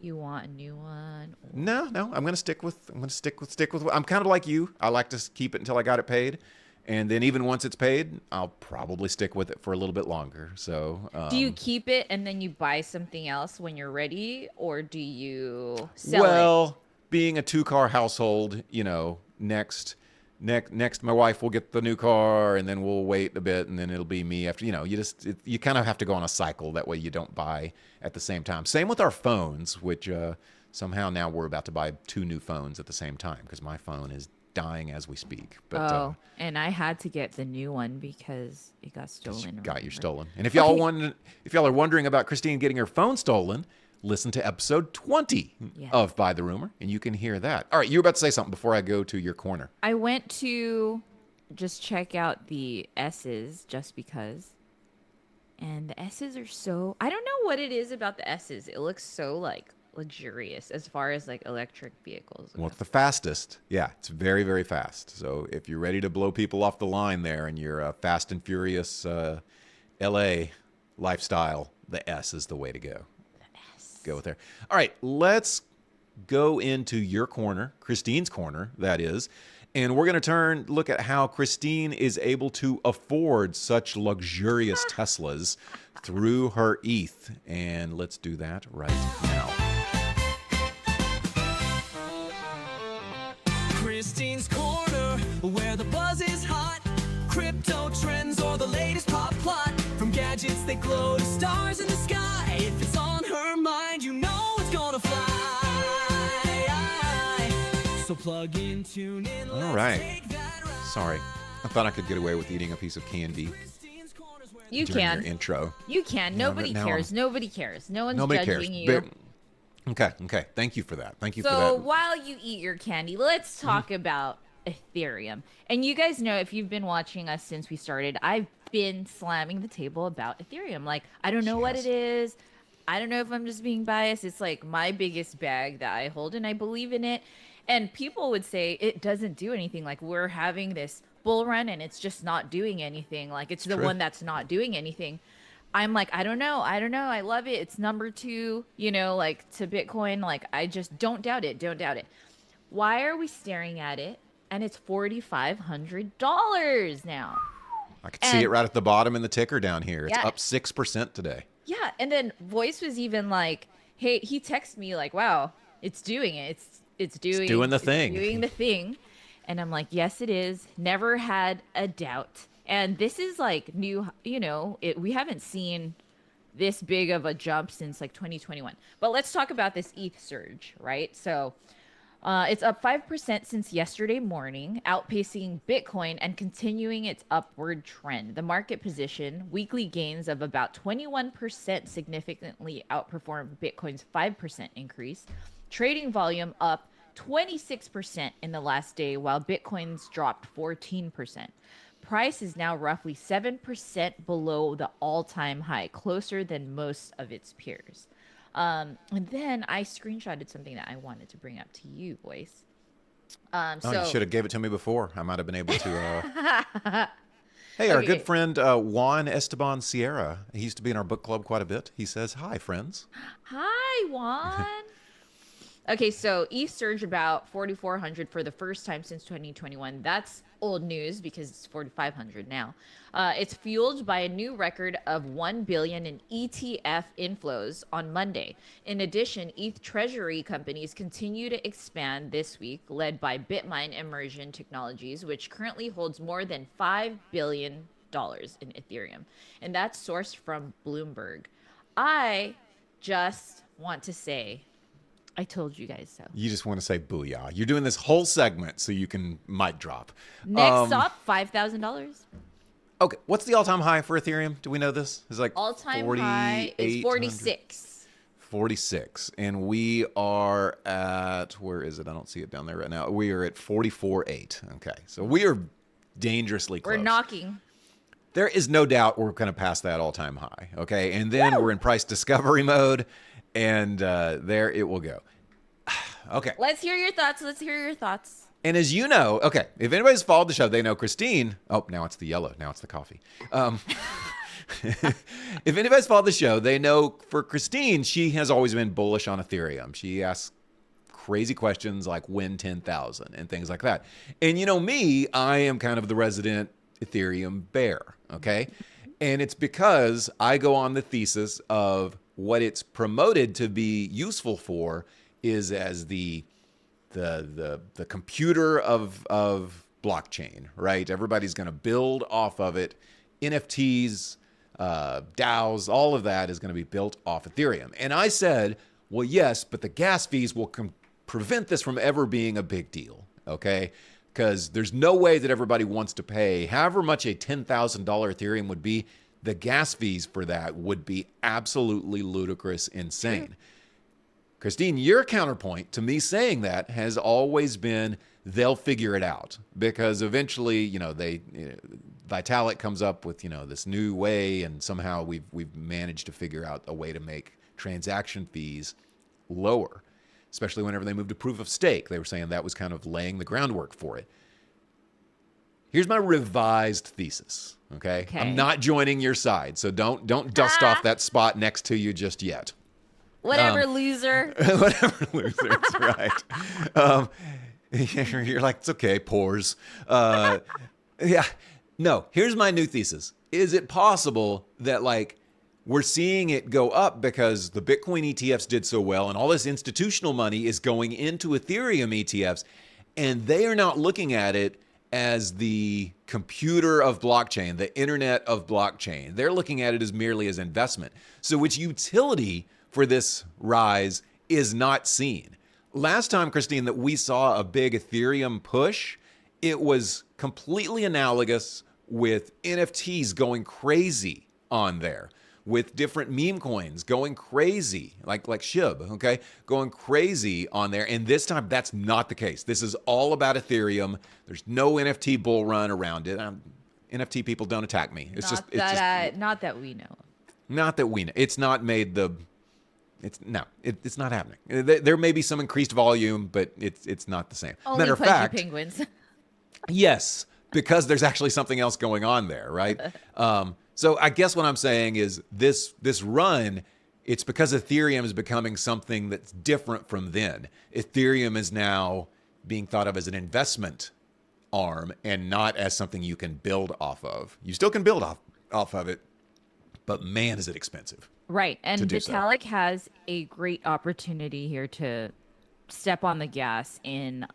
you want a new one or No, no, I'm gonna stick with. I'm kind of like you. I like to keep it until I got it paid, And then even once it's paid, I'll probably stick with it for a little bit longer. So, Do you keep it and then you buy something else when you're ready, or do you sell it? well, being a two-car household, next my wife will get the new car, and then we'll wait a bit, and then it'll be me after. You kind of have to go on a cycle. That way, you don't buy at the same time. Same with our phones, which somehow now we're about to buy two new phones at the same time because my phone is dying as we speak. But Oh, and I had to get the new one because it got stolen. got you remember? stolen. And Okay. if y'all are wondering about Christine getting her phone stolen, listen to episode 20 Yeah. of By the Rumor, and you can hear that. All right, you were about to say something before I go to your corner. I went to just check out the S's just because. And the S's are so, I don't know what it is about the S's. It looks so like luxurious as far as like electric vehicles Well, go. it's the fastest. Yeah, it's very, very fast. So if you're ready to blow people off the line there and you're a fast and furious LA lifestyle, the S is the way to go. Go with there. All right, let's go into your corner, Christine's corner, that is. And we're going to look at how Christine is able to afford such luxurious Teslas through her ETH. And let's do that right now. Christine's Corner, where the buzz is hot. Crypto trends or the latest pop plot. From gadgets that glow to stars in the sky. If it's on her mind, you know it's gonna fly. So plug in, tune in, let's right. take that ride. Sorry, I thought I could get away with eating a piece of candy Christine's Corner's where You during your can. intro. You can. Nobody now cares. Nobody cares. No one's Nobody judging cares. you. Okay. Thank you for that. Thank you for So that. while you eat your candy, let's talk about Ethereum. And you guys know, if you've been watching us since we started, I've been slamming the table about Ethereum. Like, I don't know what Yes. it is. I don't know if I'm just being biased. It's like my biggest bag that I hold and I believe in it. And people would say it doesn't do anything. Like, we're having this bull run and it's just not doing anything. Like, it's the True. one that's not doing anything. I'm like, I don't know. I love it. It's number two, like to Bitcoin. Like, I just don't doubt it. Don't doubt it. Why are we staring at it? And it's $4,500 now. I could see it and- right at the bottom in the ticker down here. It's Yeah. up 6% today. Yeah. And then Voice was even like, hey, he texted me like, wow, it's doing it. It's doing the thing. Doing the thing. And I'm like, yes, it is. Never had a doubt. And this is like new, we haven't seen this big of a jump since like 2021. But let's talk about this ETH surge, right? So it's up 5% since yesterday morning, outpacing Bitcoin and continuing its upward trend. The market position, weekly gains of about 21% significantly outperformed Bitcoin's 5% increase. Trading volume up 26% in the last day, while Bitcoin's dropped 14%. Price is now roughly 7% below the all-time high, closer than most of its peers. And then I screenshotted something that I wanted to bring up to you, Voice. Oh, So you should have gave it to me before. I might have been able to. Hey, our Okay. good friend Juan Esteban Sierra. He used to be in our book club quite a bit. He says, "Hi, friends." Hi, Juan. Okay, so ETH surged about 4,400 for the first time since 2021. That's old news because it's 4,500 now. It's fueled by a new record of 1 billion in ETF inflows on Monday. In addition, ETH treasury companies continue to expand this week, led by Bitmine Immersion Technologies, which currently holds more than $5 billion in Ethereum. And that's sourced from Bloomberg. I just want to say, I told you guys so. You just want to say booyah. You're doing this whole segment so you can mic drop. Next up, $5,000. Okay, what's the all-time high for Ethereum? Do we know this? It's like All-time high is 4,800. 46. 46. And we are at, where is it? I don't see it down there right now. We are at 44.8. Okay, so we are dangerously close. We're knocking. There is no doubt we're going to pass that all-time high. Okay, and then we're in price discovery mode, and there it will go. Okay. Let's hear your thoughts. And as you know, okay, if anybody's followed the show, they know Christine. Oh, now it's the yellow. Now it's the coffee. If anybody's followed the show, they know for Christine, she has always been bullish on Ethereum. She asks crazy questions like when 10,000 and things like that. And you know me, I am kind of the resident Ethereum bear, okay? And it's because I go on the thesis of what it's promoted to be useful for is as the computer of blockchain, right? Everybody's going to build off of it. NFTs, DAOs, all of that is going to be built off Ethereum. And I said, well, yes, but the gas fees will prevent this from ever being a big deal, okay? Because there's no way that everybody wants to pay however much a $10,000 Ethereum would be. The gas fees for that would be absolutely ludicrous, insane. Christine, your counterpoint to me saying that has always been they'll figure it out because eventually, Vitalik comes up with, this new way, and somehow we've managed to figure out a way to make transaction fees lower, especially whenever they moved to proof of stake. They were saying that was kind of laying the groundwork for it. Here's my revised thesis, okay? I'm not joining your side, so don't dust off that spot next to you just yet. Whatever, loser. Whatever, loser. That's right. You're like, it's okay, pores. Yeah. No, here's my new thesis. Is it possible that, we're seeing it go up because the Bitcoin ETFs did so well and all this institutional money is going into Ethereum ETFs, and they are not looking at it as the computer of blockchain, the internet of blockchain. They're looking at it as merely as investment. So its utility for this rise is not seen. Last time, Christine, that we saw a big Ethereum push, it was completely analogous with NFTs going crazy on there, with different meme coins going crazy, like SHIB, okay, going crazy on there. And this time, that's not the case. This is all about Ethereum. There's no NFT bull run around it. NFT people don't attack me. It's Not that we know of. Not that we know. It's not made the. It's not happening. There may be some increased volume, but it's not the same. Only Matter of fact, penguins. yes, because there's actually something else going on there, right? So I guess what I'm saying is this run, it's because Ethereum is becoming something that's different from then. Ethereum is now being thought of as an investment arm and not as something you can build off of. You still can build off of it, but man, is it expensive. Right. And do Vitalik has a great opportunity here to step on the gas in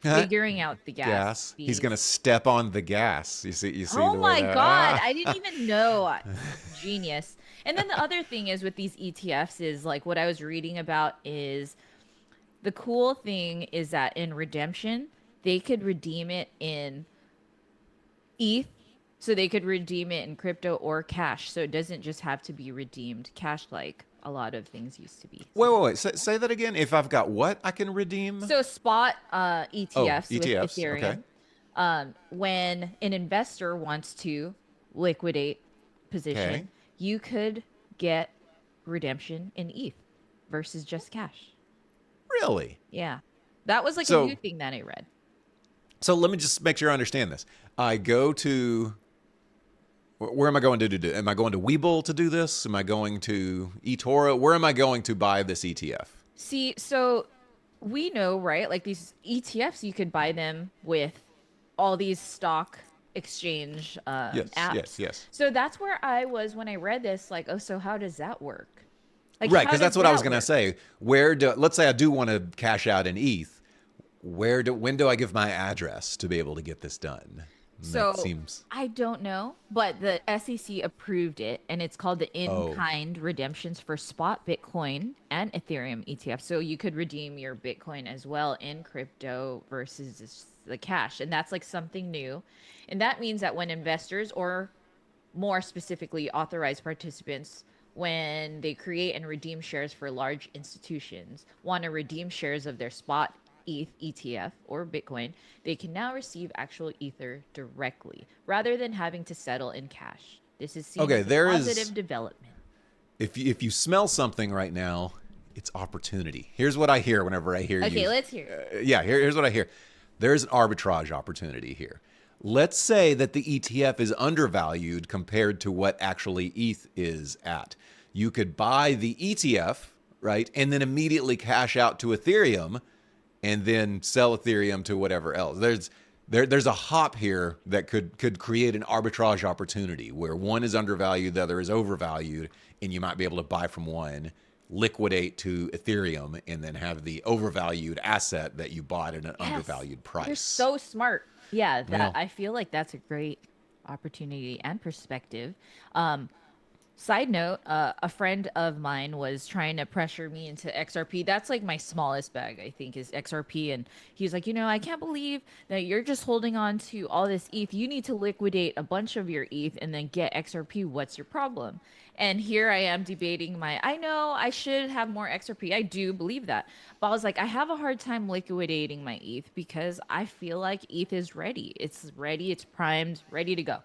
figuring out the gas. He's going to step on the gas. You see Oh the way my that, God. I didn't even know. Genius. And then the other thing is with these ETFs is what I was reading about is the cool thing is that in redemption, they could redeem it in ETH. So they could redeem it in crypto or cash. So it doesn't just have to be redeemed cash like a lot of things used to be. Wait. Say that again. If I've got what I can redeem? So spot ETFs with ETFs, Ethereum. okay. When an investor wants to liquidate position, Okay. you could get redemption in ETH versus just cash. Really? Yeah. That was So- a new thing that I read. So let me just make sure I understand this. I go to... Where am I going to do? Am I going to Webull to do this? Am I going to eToro? Where am I going to buy this ETF? See, so we know, right? Like these ETFs, you could buy them with all these stock exchange apps. Yes. So that's where I was when I read this. So how does that work? Right, how because that's does what I was that going to work? say. Let's say I do want to cash out in ETH. When do I give my address to be able to get this done? So That seems... I don't know, but the SEC approved it, and it's called the in-kind redemptions for spot Bitcoin and Ethereum ETF. So you could redeem your Bitcoin as well in crypto versus the cash, and that's something new. And that means that when investors, or more specifically authorized participants, when they create and redeem shares for large institutions, want to redeem shares of their spot ETH, ETF, or Bitcoin, they can now receive actual Ether directly rather than having to settle in cash. This is seen as a positive development. If you smell something right now, it's opportunity. Here's what I hear whenever I hear you. Okay, let's hear it. Here's what I hear. There's an arbitrage opportunity here. Let's say that the ETF is undervalued compared to what actually ETH is at. You could buy the ETF right? And then immediately cash out to Ethereum and then sell Ethereum to whatever else. There's a hop here that could create an arbitrage opportunity where one is undervalued, the other is overvalued, and you might be able to buy from one, liquidate to Ethereum, and then have the overvalued asset that you bought at an undervalued price. You're so smart. Yeah, Well- I feel like that's a great opportunity and perspective. Side note, a friend of mine was trying to pressure me into XRP. That's like my smallest bag, I think, is XRP. And he's like, I can't believe that you're just holding on to all this ETH. You need to liquidate a bunch of your ETH and then get XRP. What's your problem? And here I am debating I know I should have more XRP. I do believe that. But I was like, I have a hard time liquidating my ETH because I feel like ETH is ready. It's ready. It's primed, ready to go.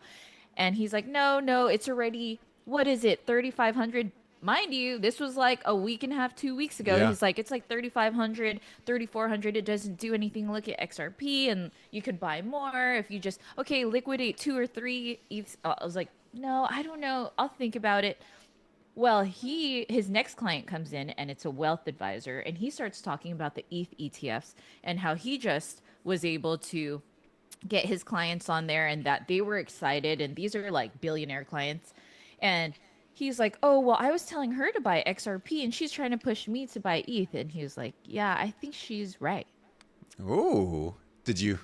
And he's like, no, it's already... What is it? 3,500. Mind you, this was like a week and a half, 2 weeks ago. Yeah. He's like, it's like 3,500, 3,400. It doesn't do anything. Look at XRP, and you could buy more if you just liquidate 2 or 3 ETH. I was like, no, I don't know. I'll think about it. Well, his next client comes in, and it's a wealth advisor, and he starts talking about the ETH ETFs and how he just was able to get his clients on there, and that they were excited, and these are like billionaire clients. And he's like, oh, well, I was telling her to buy XRP and she's trying to push me to buy ETH. And he was like, yeah, I think she's right. Ooh, did you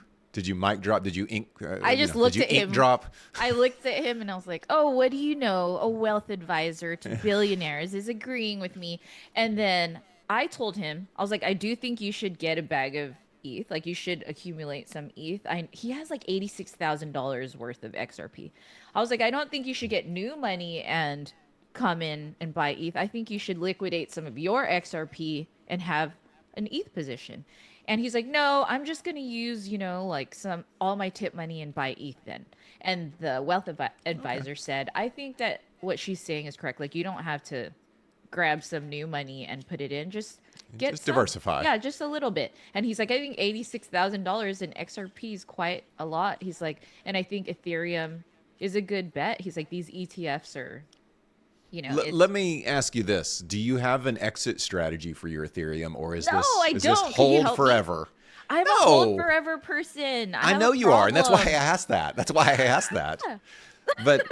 mic drop? Did you ink? I just looked did you at ink him. Drop. I looked at him and I was like, oh, what do you know? A wealth advisor to billionaires is agreeing with me. And then I told him, I was like, I do think you should get a bag of ETH. Like, you should accumulate some ETH. He has like $86,000 worth of XRP. I was like, I don't think you should get new money and come in and buy ETH. I think you should liquidate some of your XRP and have an ETH position. And he's like, no, I'm just going to use, like all my tip money and buy ETH then. And the wealth advisor said, I think that what she's saying is correct. Like, you don't have to grab some new money and put it in. Just diversify. Yeah, just a little bit. And he's like, I think $86,000 in XRP is quite a lot. He's like, and I think Ethereum is a good bet. He's like, these ETFs are, Let me ask you this: do you have an exit strategy for your Ethereum, or is No, I this don't. Can you hold help me? forever? I'm No. a hold forever person. I have know a you are, and that's why I problem. asked that. That's why I asked that. But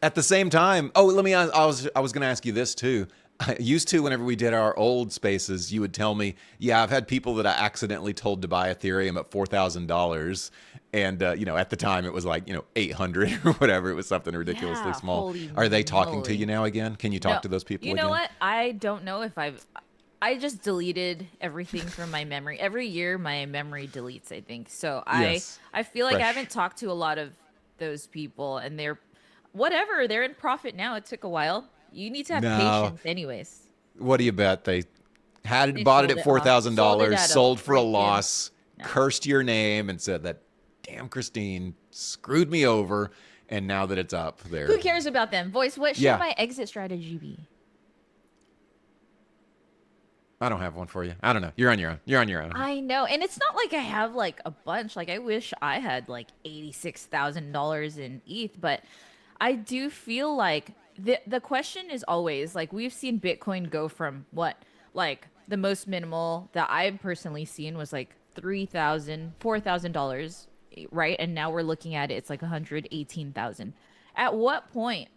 at the same time, let me. I was going to ask you this too. I used to, whenever we did our old spaces, you would tell me, yeah, I've had people that I accidentally told to buy Ethereum at $4,000. And, at the time it was like, 800 or whatever. It was something ridiculously Yeah, small. holy Are they talking to moly. you now again? Can you talk No, to those people You again? know what? I don't know if I just deleted everything from my memory. Every year my memory deletes, I think. So Yes. I feel like I Fresh. haven't talked to a lot of those people, and they're in profit now. It took a while. You need to have No. patience anyways. What do you bet? They They bought it sold at it off. $4,000, sold for a freaking- loss, No. cursed your name, and said that, damn, Christine screwed me over. And now that it's up there. Who cares about them? Voice, what should Yeah. my exit strategy be? I don't have one for you. I don't know. You're on your own. You're on your own. I know, and it's not like I have like a bunch. Like, I wish I had like $86,000 in ETH, but I do feel like the question is always like, we've seen Bitcoin go from what, like the most minimal that I've personally seen was like $3,000, $4,000, right? And now we're looking at it, it's like 118,000. At what point,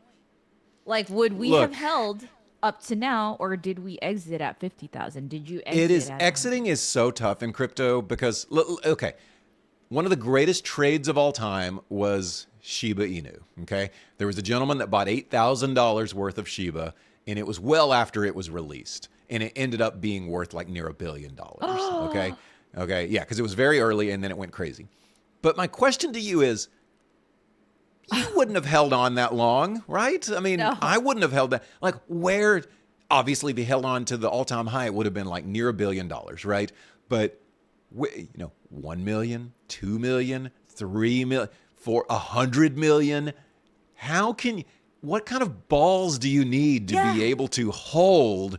like, would we Look. have held up to now, or did we exit at 50,000? Did you exit? It is at exiting is so tough in crypto because okay, one of the greatest trades of all time was Shiba Inu. Okay, there was a gentleman that bought $8,000 worth of Shiba, and it was well after it was released, and it ended up being worth like near $1 billion. Okay, yeah, because it was very early and then it went crazy. But my question to you is, you wouldn't have held on that long, right? I mean, No. I wouldn't have held that. Like, where, obviously, if he held on to the all-time high, it would have been like near $1 billion, right? But, 1 million, 2 million, 3 million, 100 million. What kind of balls do you need to be able to hold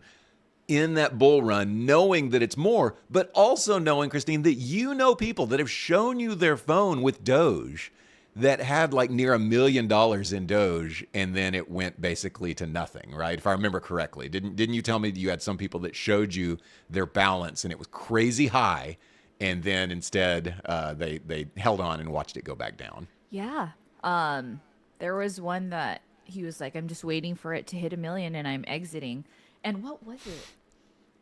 in that bull run, knowing that it's more, but also knowing, Christine, that you know people that have shown you their phone with Doge that had like near $1 million in Doge, and then it went basically to nothing, right? If I remember correctly, didn't you tell me that you had some people that showed you their balance and it was crazy high, and then instead they held on and watched it go back down? Yeah. There was one that he was like, I'm just waiting for it to hit 1 million and I'm exiting. And what was it?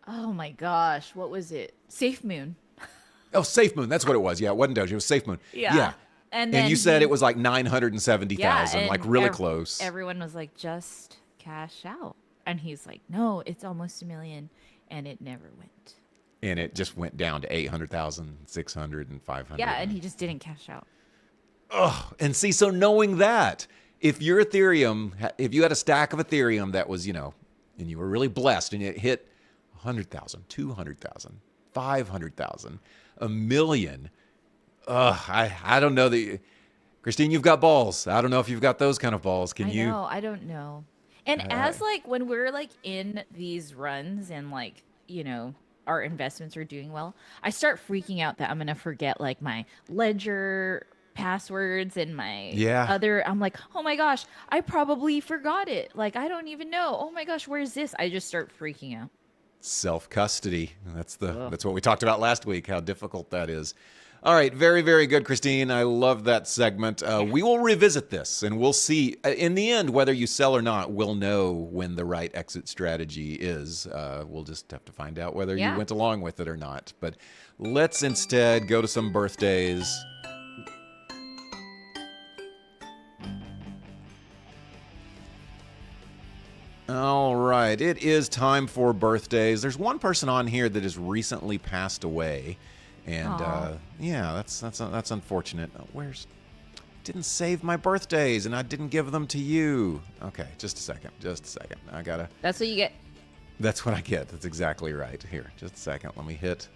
Oh my gosh, what was it? Safe Moon. Oh, Safe Moon, that's what it was. Yeah, it wasn't Doge, it was Safe Moon. Yeah. And then you said he- it was like 970,000, and like really close. Everyone was like, just cash out. And he's like, no, it's almost 1 million. And it never went. And it just went down to 800,000, 600, and 500. Yeah, and he just didn't cash out. And see, so knowing that, if your Ethereum, if you had a stack of Ethereum that was, and you were really blessed and it hit 100,000, 200,000, 500,000, 1 million, I don't know that, Christine, you've got balls. I don't know if you've got those kind of balls. Can you? know, I don't know. And as like when we're like in these runs and like, our investments are doing well, I start freaking out that I'm going to forget like my ledger passwords and my other, I'm like, oh my gosh, I probably forgot it. Like, I don't even know. Oh my gosh, where's this? I just start freaking out. Self-custody. That's what we talked about last week, how difficult that is. All right, very, very good, Christine. I love that segment. We will revisit this, and we'll see. In the end, whether you sell or not, we'll know when the right exit strategy is. We'll just have to find out whether you went along with it or not. But let's instead go to some birthdays. All right, it is time for birthdays. There's one person on here that has recently passed away. And that's unfortunate. Didn't save my birthdays, and I didn't give them to you. Okay, just a second. I gotta. That's what you get. That's what I get. That's exactly right. Here, just a second. Let me hit.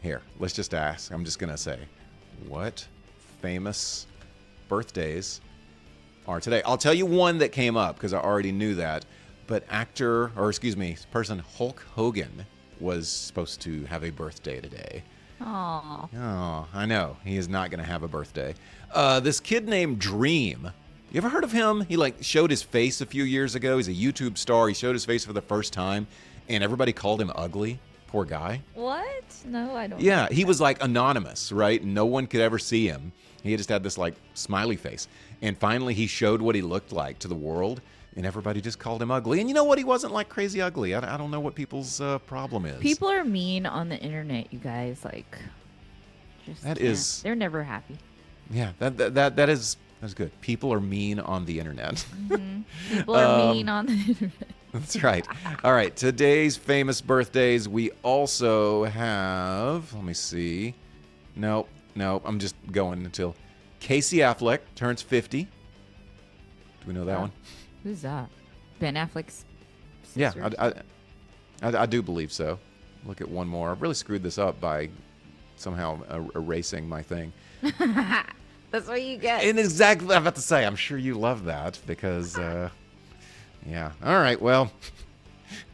Here, let's just ask. I'm just gonna say, what famous birthdays are today? I'll tell you one that came up because I already knew that. But person Hulk Hogan was supposed to have a birthday today. Aww. Oh, I know. He is not going to have a birthday. This kid named Dream. You ever heard of him? He showed his face a few years ago. He's a YouTube star. He showed his face for the first time, and everybody called him ugly. Poor guy. What? No, I don't. Yeah, he was anonymous, right? No one could ever see him. He just had this smiley face. And finally he showed what he looked like to the world, and everybody just called him ugly. And you know what? He wasn't crazy ugly. I don't know what people's problem is. People are mean on the internet, you guys. They're never happy. Yeah, that is good. People are mean on the internet. Mm-hmm. People are mean on the internet. That's right. All right, today's famous birthdays. We also have, let me see. No, I'm just going until Casey Affleck turns 50. Do we know that one? Who's that? Ben Affleck's sister? Yeah, I do believe so. Look at one more. I really screwed this up by somehow erasing my thing. That's what you get. And exactly what I'm about to say. I'm sure you love that because, yeah. All right, well,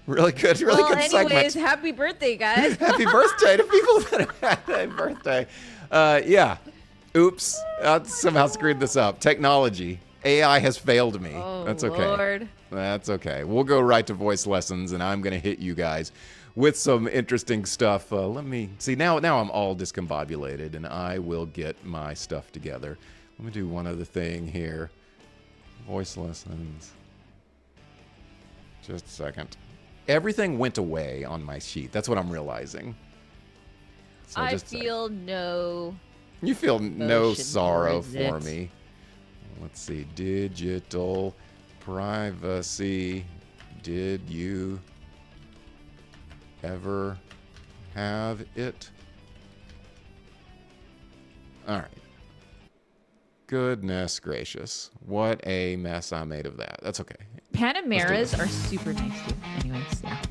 really good anyways, segment. Happy birthday, guys. Happy birthday to people that have had a birthday. Yeah. Oops. I somehow screwed this up. Technology. AI has failed me. Oh, that's okay. Lord. That's okay. We'll go right to voice lessons, and I'm going to hit you guys with some interesting stuff. Let me see. Now I'm all discombobulated, and I will get my stuff together. Let me do one other thing here. Voice lessons. Just a second. Everything went away on my sheet. That's what I'm realizing. So I feel no. You feel no emotion sorrow towards for it. me. Let's see. Digital privacy. Did you ever have it? All right. Goodness gracious. What a mess I made of that. That's okay. Panameras are super nice too. Anyways, yeah.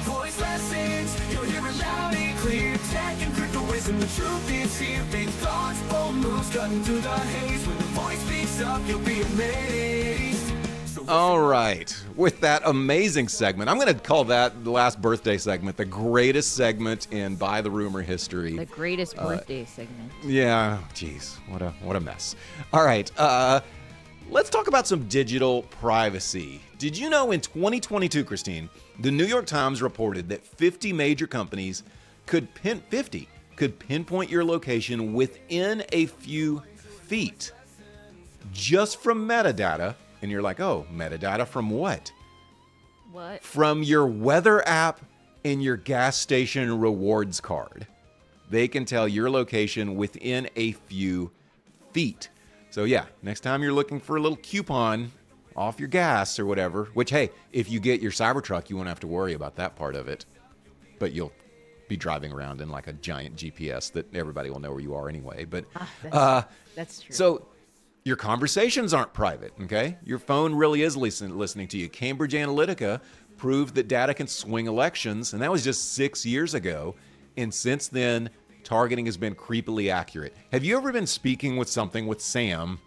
Voice lessons, you'll hear it loud and clear. Tech and crypto wisdom, the truth is here. Big thoughts, bold moves, cutting through the haze. When the voice speaks up, you'll be amazed. So All right. with that amazing segment. I'm going to call that the last birthday segment the greatest segment in By the Rumor history. The greatest birthday segment. Yeah, geez, what a mess. All right, let's talk about some digital privacy. Did you know in 2022, Christine, the New York Times reported that 50 major companies could pinpoint your location within a few feet just from metadata? And you're like, oh, metadata from what? What? From your weather app and your gas station rewards card. They can tell your location within a few feet. So yeah, next time you're looking for a little coupon off your gas or whatever, which, hey, if you get your Cybertruck, you won't have to worry about that part of it. But you'll be driving around in like a giant GPS that everybody will know where you are anyway. But That's true. so your conversations aren't private, okay? Your phone really is listening to you. Cambridge Analytica proved that data can swing elections, and that was just 6 years ago. And since then, targeting has been creepily accurate. Have you ever been speaking with something with Sam,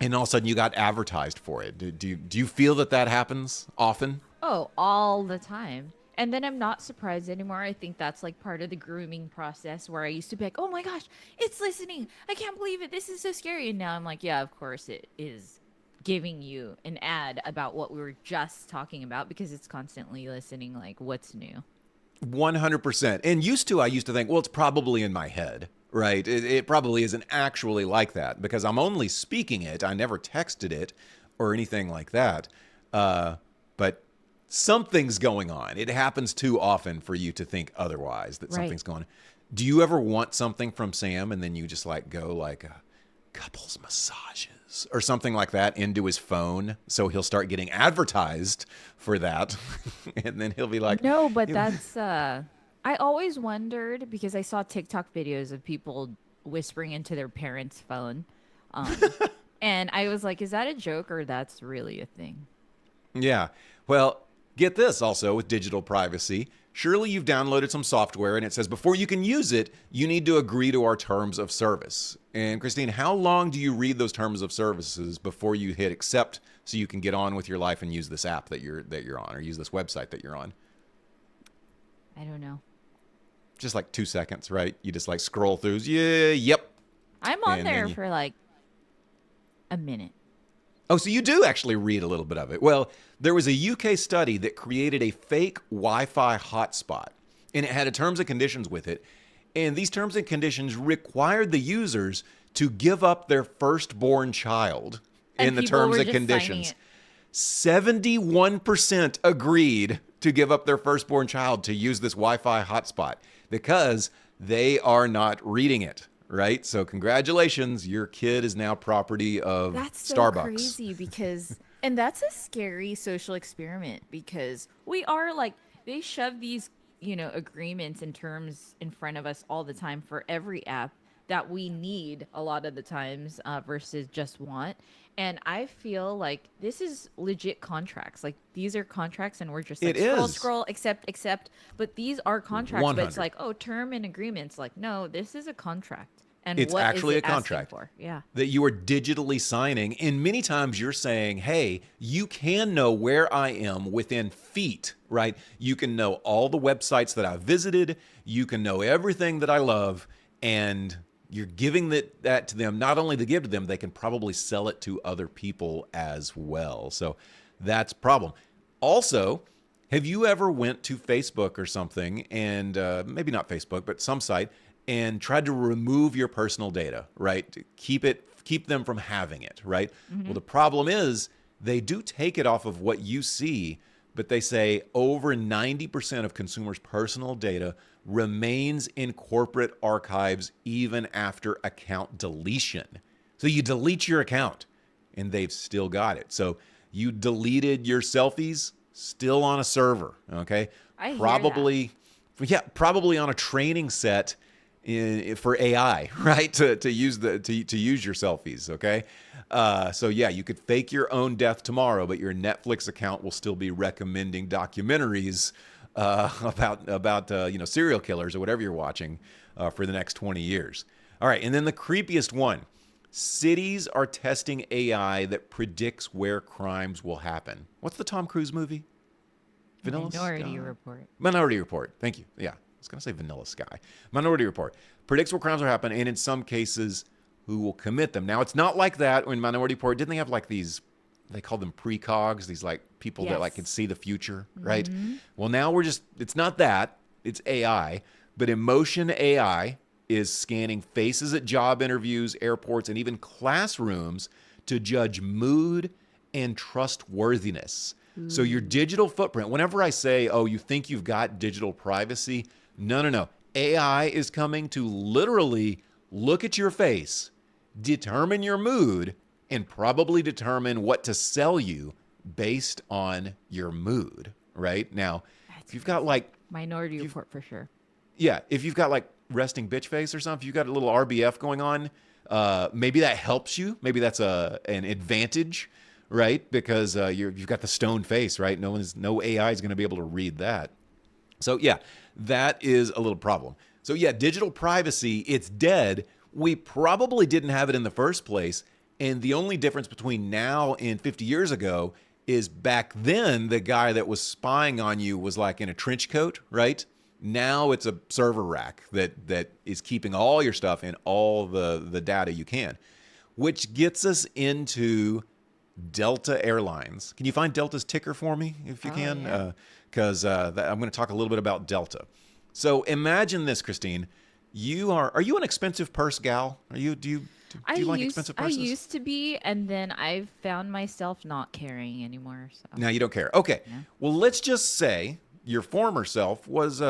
and all of a sudden you got advertised for it? Do you feel that happens often? Oh, all the time. And then I'm not surprised anymore. I think that's like part of the grooming process where I used to be like, oh my gosh, it's listening. I can't believe it. This is so scary. And now I'm like, yeah, of course it is giving you an ad about what we were just talking about because it's constantly listening like what's new. 100%. And I used to think, well, it's probably in my head, right? It probably isn't actually like that because I'm only speaking it. I never texted it or anything like that. But something's going on. It happens too often for you to think otherwise that something's going on. Do you ever want something from Sam and then you just like go like couples massages or something like that into his phone so he'll start getting advertised for that and then he'll be like, no, but that's I always wondered because I saw TikTok videos of people whispering into their parents' phone. And I was like, is that a joke or that's really a thing? Yeah. Well, get this also with digital privacy. Surely you've downloaded some software and it says before you can use it, you need to agree to our terms of service. And Christine, how long do you read those terms of services before you hit accept so you can get on with your life and use this app that you're on or use this website that you're on? I don't know. Just like 2 seconds, right? You just like scroll through. Yeah, yep. I'm on there for like a minute. Oh, so you do actually read a little bit of it. Well, there was a UK study that created a fake Wi-Fi hotspot, and it had a terms and conditions with it. And these terms and conditions required the users to give up their firstborn child in the terms and conditions. 71% agreed to give up their firstborn child to use this Wi-Fi hotspot because they are not reading it. Right? So congratulations, your kid is now property of that's so Starbucks. Crazy because, and that's a scary social experiment because we are like, they shove these, agreements and terms in front of us all the time for every app that we need a lot of the times versus just want. And I feel like this is legit contracts. Like these are contracts and we're just like scroll, accept. But these are contracts. 100. But it's like, oh, term and agreements. Like, no, this is a contract. And it's what actually is a it contract for? Yeah. that you are digitally signing. And many times you're saying, hey, you can know where I am within feet, right? You can know all the websites that I've visited. You can know everything that I love. And you're giving that to them, not only to give to them, they can probably sell it to other people as well. So that's a problem. Also, have you ever went to Facebook or something and maybe not Facebook, but some site and tried to remove your personal data, right? To keep them from having it, right? Mm-hmm. Well, the problem is they do take it off of what you see, but they say over 90% of consumers' personal data remains in corporate archives even after account deletion. So you delete your account and they've still got it. So you deleted your selfies, still on a server, okay? I probably on a training set for AI, right? To use your selfies, okay? So yeah, you could fake your own death tomorrow, but your Netflix account will still be recommending documentaries about serial killers or whatever you're watching for the next 20 years. All right, and then the creepiest one. Cities are testing AI that predicts where crimes will happen. What's the Tom Cruise movie? Vanilla Minority Sky? Report. Minority Report. Thank you. Yeah, I was going to say Vanilla Sky. Minority Report predicts where crimes will happen, and in some cases, who will commit them. Now, it's not like that in Minority Report. Didn't they have like these? They called them precogs. These like people that like Yes. can see the future, right? Well, now we're just. It's not that. It's AI, but Emotion AI is scanning faces at job interviews, airports, and even classrooms to judge mood and trustworthiness. So your digital footprint, whenever I say, oh, you think you've got digital privacy, no, no, no. AI is coming to literally look at your face, determine your mood, and probably determine what to sell you based on your mood, right? Now, if you've got like, Minority Report for sure. yeah, if you've got like resting bitch face or something, if you've got a little RBF going on, maybe that helps you. Maybe that's an advantage, right? Because you've got the stone face, right? No AI is going to be able to read that. So yeah, that is a little problem. So yeah, digital privacy, it's dead. We probably didn't have it in the first place. And the only difference between now and 50 years ago is back then, the guy that was spying on you was like in a trench coat, right? Now it's a server rack that is keeping all your stuff and all the data you can, which gets us into Delta Airlines. Can you find Delta's ticker for me if you can? yeah. Because I'm going to talk a little bit about Delta. So imagine this, Christine. Are you an expensive purse gal? Do you like expensive I purses? used to be, and then I've found myself not caring anymore. So Now you don't care. Okay. Well, let's just say your former self was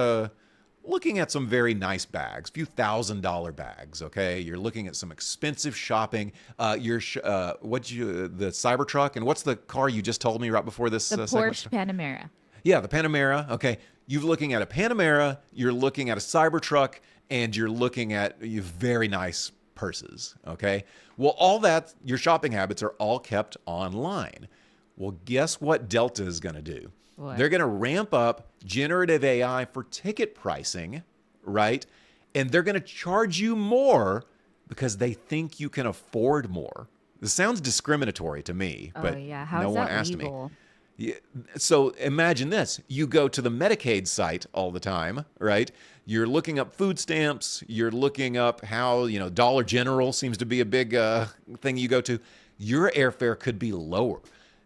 looking at some very nice bags, few $1,000 bags. Okay, you're looking at some expensive shopping. The Cybertruck, and what's the car you just told me right before this? the segment? Porsche Panamera. Yeah, the Panamera. Okay, you're looking at a Panamera, you're looking at a Cybertruck, and you're looking at very nice purses. Okay, well, all that your shopping habits are all kept online. Well, guess what Delta is going to do? What? They're going to ramp up generative AI for ticket pricing, right? And they're going to charge you more because they think you can afford more. This sounds discriminatory to me, Oh but yeah, how no is one that asked legal? me. Yeah, so imagine this. You go to the Medicaid site all the time, right? You're looking up food stamps. You're looking up how, Dollar General seems to be a big thing you go to. Your airfare could be lower.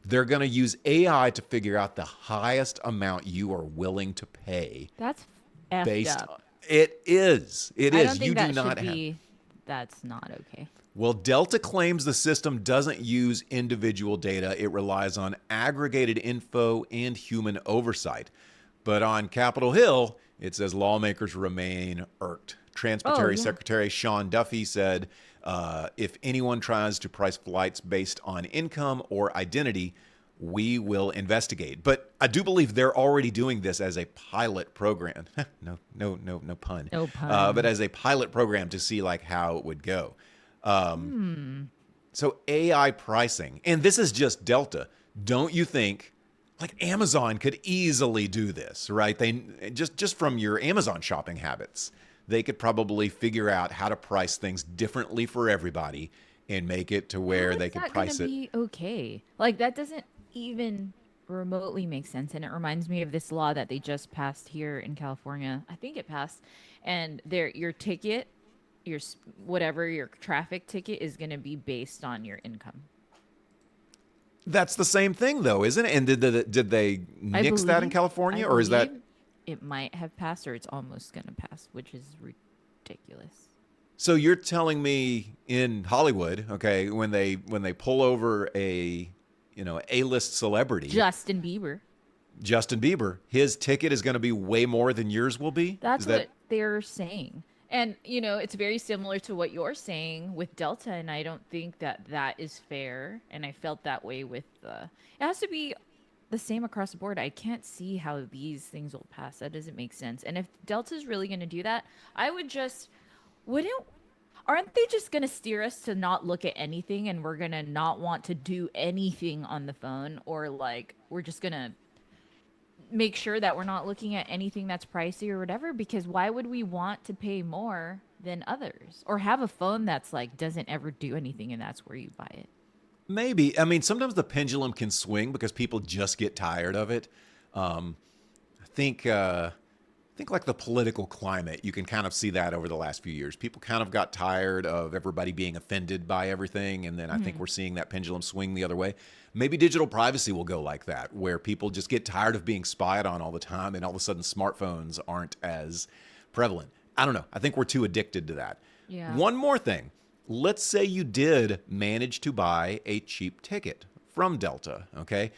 They're going to use AI to figure out the highest amount you are willing to pay That's effed based up. on it is. It I is. don't think You that do not should have. be. That's not okay. Well, Delta claims the system doesn't use individual data. It relies on aggregated info and human oversight. But on Capitol Hill, it says lawmakers remain irked. Transportation yeah. Secretary Sean Duffy said, if anyone tries to price flights based on income or identity, we will investigate. But I do believe they're already doing this as a pilot program. No pun. No pun. But as a pilot program to see like how it would go. So AI pricing, and this is just Delta. Don't you think like Amazon could easily do this, right? They just from your Amazon shopping habits, they could probably figure out how to price things differently for everybody and make it to where How they is could that price gonna it. be okay? Like that doesn't even remotely make sense, and it reminds me of this law that they just passed here in California. I think it passed, and your ticket, whatever your traffic ticket is going to be based on your income. That's the same thing though, isn't it? And did they I nix that in believe- California, I or is that believe it might have passed, or it's almost going to pass, which is ridiculous. so you're telling me in Hollywood, okay, when they pull over a A-list celebrity, Justin Bieber. Justin Bieber, his ticket is going to be way more than yours will be? That's Is that what they're saying. And, it's very similar to what you're saying with Delta. And I don't think that is fair. And I felt that way with it has to be the same across the board. I can't see how these things will pass. That doesn't make sense. And if Delta's really going to do that, I would aren't they just going to steer us to not look at anything, and we're going to not want to do anything on the phone, or like we're just going to make sure that we're not looking at anything that's pricey or whatever? Because why would we want to pay more than others, or have a phone that's like doesn't ever do anything and that's where you buy it. Maybe. I mean, sometimes the pendulum can swing because people just get tired of it. I think like the political climate, you can kind of see that over the last few years. People kind of got tired of everybody being offended by everything, and then I think we're seeing that pendulum swing the other way. Maybe digital privacy will go like that, where people just get tired of being spied on all the time, and all of a sudden smartphones aren't as prevalent. I don't know. I think we're too addicted to that. Yeah. One more thing. Let's say you did manage to buy a cheap ticket from Delta, okay?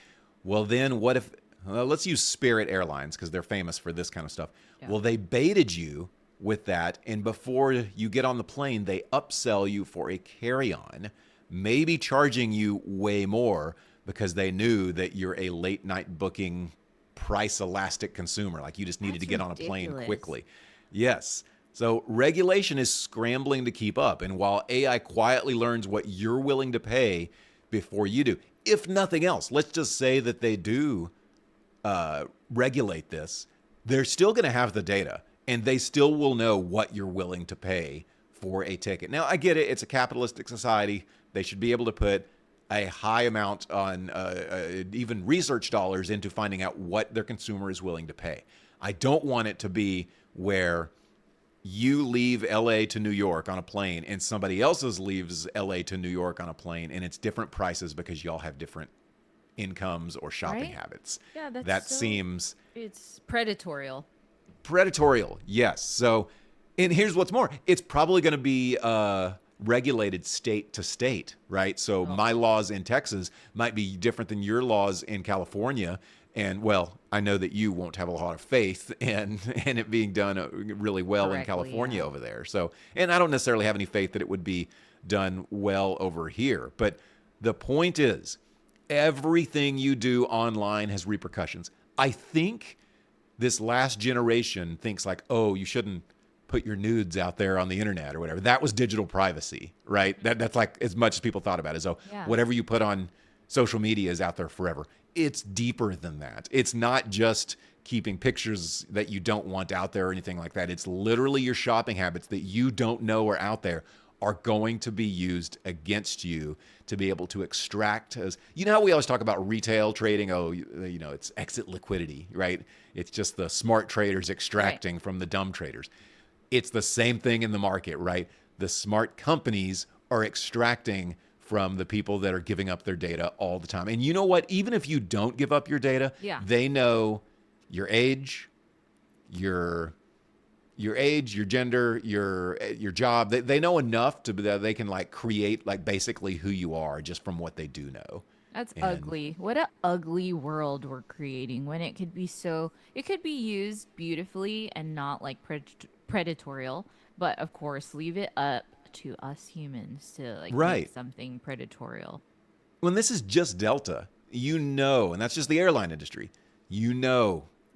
Well, then what if, let's use Spirit Airlines because they're famous for this kind of stuff. Yeah. Well, they baited you with that, and before you get on the plane, they upsell you for a carry-on, maybe charging you way more because they knew that you're a late-night booking, price-elastic consumer. Like you just needed That's to get on a plane ridiculous. quickly. Yes. So regulation is scrambling to keep up. And while AI quietly learns what you're willing to pay before you do, if nothing else, let's just say that they do regulate this, they're still going to have the data and they still will know what you're willing to pay for a ticket. Now, I get it. It's a capitalistic society. They should be able to put a high amount on even research dollars into finding out what their consumer is willing to pay. I don't want it to be where you leave LA to New York on a plane and somebody else's leaves LA to New York on a plane and it's different prices because y'all have different incomes or shopping Right? habits. Yeah, that's that so- seems It's predatorial. predatorial. Yes. So, and here's what's more, it's probably going to be regulated state to state, right? So my laws in Texas might be different than your laws in California. And well, I know that you won't have a lot of faith in it being done really well in Correctly, California yeah. over there. So, and I don't necessarily have any faith that it would be done well over here. But the point is, everything you do online has repercussions. I think this last generation thinks like, oh, you shouldn't put your nudes out there on the internet or whatever. That was digital privacy, right? That's like as much as people thought about it. So Yeah. whatever you put on social media is out there forever. It's deeper than that. It's not just keeping pictures that you don't want out there or anything like that. It's literally your shopping habits that you don't know are out there are going to be used against you to be able to extract. As you know how we always talk about retail trading, it's exit liquidity, right? It's just the smart traders extracting from the dumb traders. It's the same thing in the market, right? The smart companies are extracting from the people that are giving up their data all the time. And you know what? Even if you don't give up your data, Yeah. they know your age, your gender, your job. They know enough that they can like create like basically who you are just from what they do know. That's And- ugly. What an ugly world we're creating when it could be used beautifully and not like predatorial, but of course leave it up to us humans to like Right. make something predatorial. When this is just Delta, and that's just the airline industry,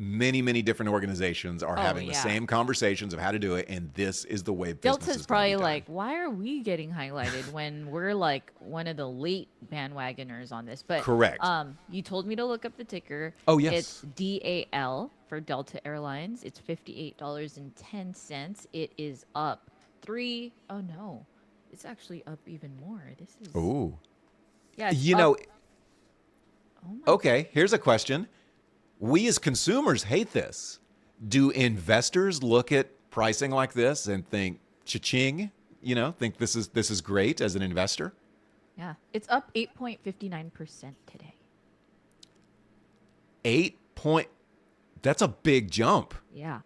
many, many different organizations are having the yeah. same conversations of how to do it, and this is the way business Delta's is gonna probably be done. like, why are we getting highlighted when we're like one of the late bandwagoners on this? But Correct. You told me to look up the ticker. Oh, yes. It's DAL for Delta Airlines. It's $58.10. It is up Oh no, it's actually up even more. This is Ooh. yeah. It's You up- know, oh my okay, here's a question. We as consumers hate this. Do investors look at pricing like this and think, cha-ching, think this is great as an investor? yeah, it's up 8.59% today. 8 point, that's a big jump. Yeah.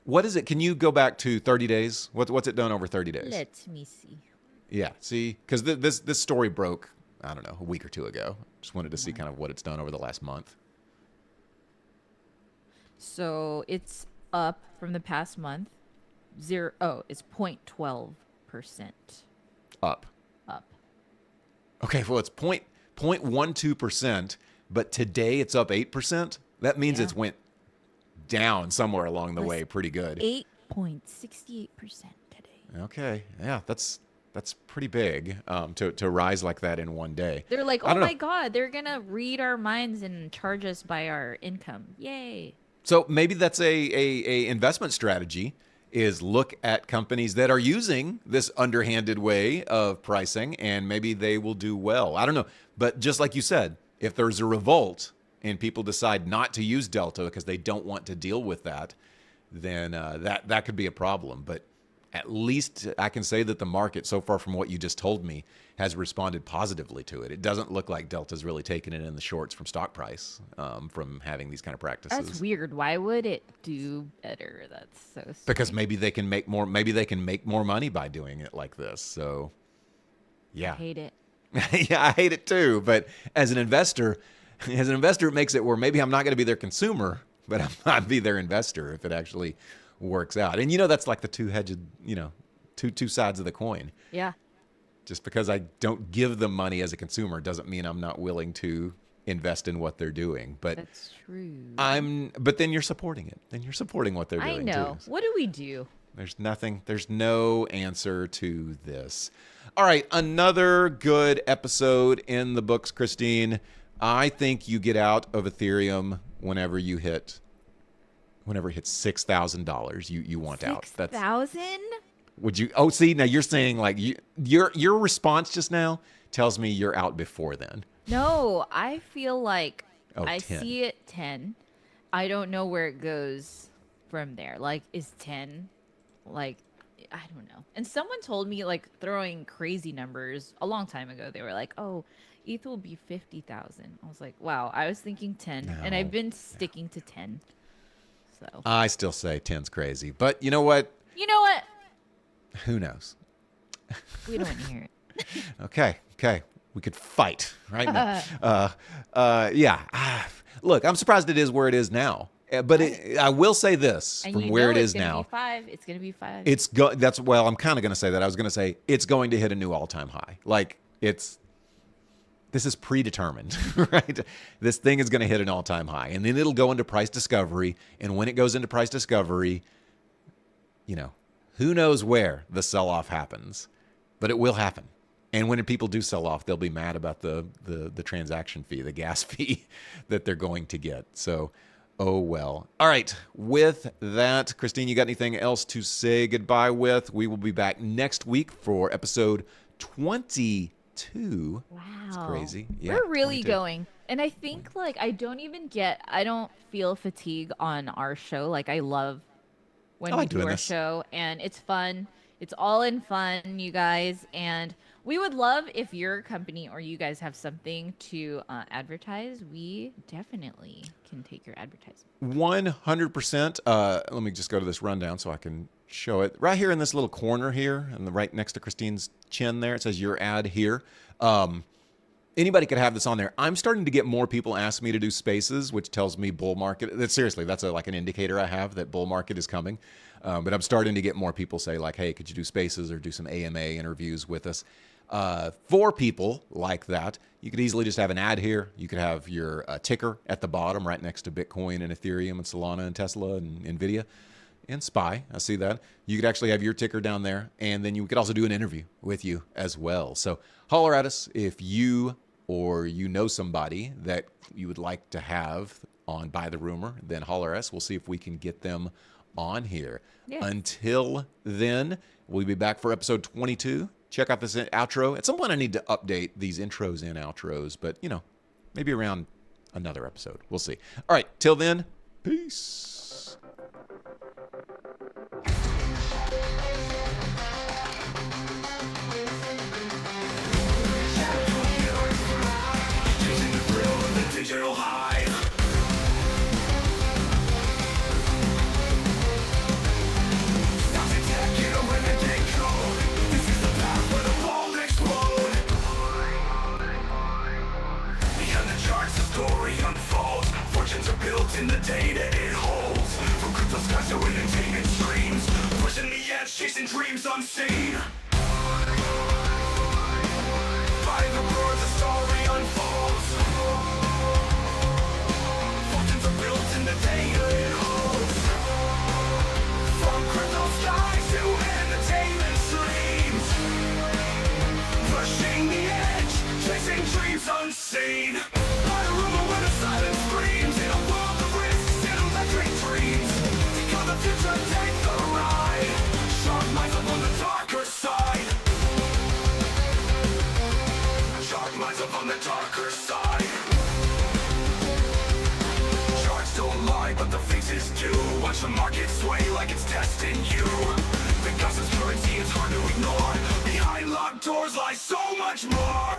What is it? Can you go back to 30 days? What's it done over 30 days? Let me see. Yeah, see, because this story broke, I don't know, a week or two ago. Just wanted to see kind of what it's done over the last month. So it's up from the past month. It's 0.12% Up. up. Okay, well, it's 0.12%, but today it's up 8%. That means Yeah. it's went down somewhere along the Was way pretty good. 8.68% today. Okay, yeah, that's pretty big to rise like that in one day. They're like, I oh don't my know. God, they're going to read our minds and charge us by our income. Yay. So maybe that's a investment strategy. is look at companies that are using this underhanded way of pricing, and maybe they will do well. I don't know. But just like you said, if there's a revolt and people decide not to use Delta because they don't want to deal with that, then that could be a problem. But at least I can say that the market, so far from what you just told me, has responded positively to it. It doesn't look like Delta's really taken it in the shorts from stock price from having these kind of practices. That's weird. Why would it do better? That's so strange. Because maybe they can make more. Maybe they can make more money by doing it like this. So, yeah, I hate it. yeah, I hate it too. But as an investor, it makes it where maybe I'm not going to be their consumer, but I'm not be their investor if it actually works out. And that's like the two-hedged, two sides of the coin. Yeah. Just because I don't give them money as a consumer doesn't mean I'm not willing to invest in what they're doing. But That's true. But then you're supporting it. Then you're supporting what they're doing. I know. Too. What do we do? There's nothing. There's no answer to this. All right, another good episode in the books, Christine. I think you get out of Ethereum whenever it hits $6,000. You want out. That's 6,000? Would you? Oh, see, now you're saying like your response just now tells me you're out before then. No, I feel like I 10. see it 10. I don't know where it goes from there. Like, is 10 like, I don't know. And someone told me, like, throwing crazy numbers a long time ago. They were like, oh, ETH will be 50,000. I was like, wow, I was thinking 10, and I've been sticking to 10. So I still say 10's crazy, but you know what? you know what? Who knows? We don't want to hear it. Okay. We could fight right now. Yeah. Look, I'm surprised it is where it is now. But I will say this And from where it is it's gonna now. Be 5. It's gonna be 5. I'm kind of going to say that. I was going to say it's going to hit a new all-time high. Like this is predetermined, right? This thing is going to hit an all-time high, and then it'll go into price discovery. And when it goes into price discovery, who knows where the sell-off happens, but it will happen. And when people do sell off, they'll be mad about the transaction fee, the gas fee that they're going to get. So, oh well. All right. With that, Christine, you got anything else to say goodbye with? We will be back next week for episode 22. Wow. It's crazy. Yeah, We're really 22. going. And I think, like, I don't feel fatigue on our show. Like, I love when I we like do doing our this. show, and it's fun. It's all in fun, you guys. And we would love if your company or you guys have something to advertise. We definitely can take your advertisement. 100%. Let me just go to this rundown so I can show it. Right here in this little corner here, and right next to Christine's chin there, it says your ad here. Anybody could have this on there. I'm starting to get more people ask me to do spaces, which tells me bull market. Seriously, that's like an indicator I have that bull market is coming. But I'm starting to get more people say like, hey, could you do spaces or do some AMA interviews with us? For people like that, you could easily just have an ad here. You could have your ticker at the bottom right next to Bitcoin and Ethereum and Solana and Tesla and NVIDIA and SPY. I see that. You could actually have your ticker down there, and then you could also do an interview with you as well. So holler at us if you or you know somebody that you would like to have on By the Rumor, then holler at us. We'll see if we can get them on here. Yes. Until then, we'll be back for episode 22. Check out this outro. At some point, I need to update these intros and outros, but, maybe around another episode. We'll see. All right. Till then, peace. Digital hive. Stop attacking or when they take code. This is the path where the bomb explode. Behind the charts, the story unfolds. Fortunes are built in the data it holds. From crypto skies to entertainment streams, pushing the edge, chasing dreams unseen. By the roar, the story unfolds. Fortunes are built in the data it holds. From crypto skies to entertainment streams, pushing the edge, chasing dreams unseen. By the rumor where the silence screams, in a world of risks and electric dreams. Become the future, take the ride. Watch the market sway like it's testing you. The gossip's currency is hard to ignore. Behind locked doors lies so much more.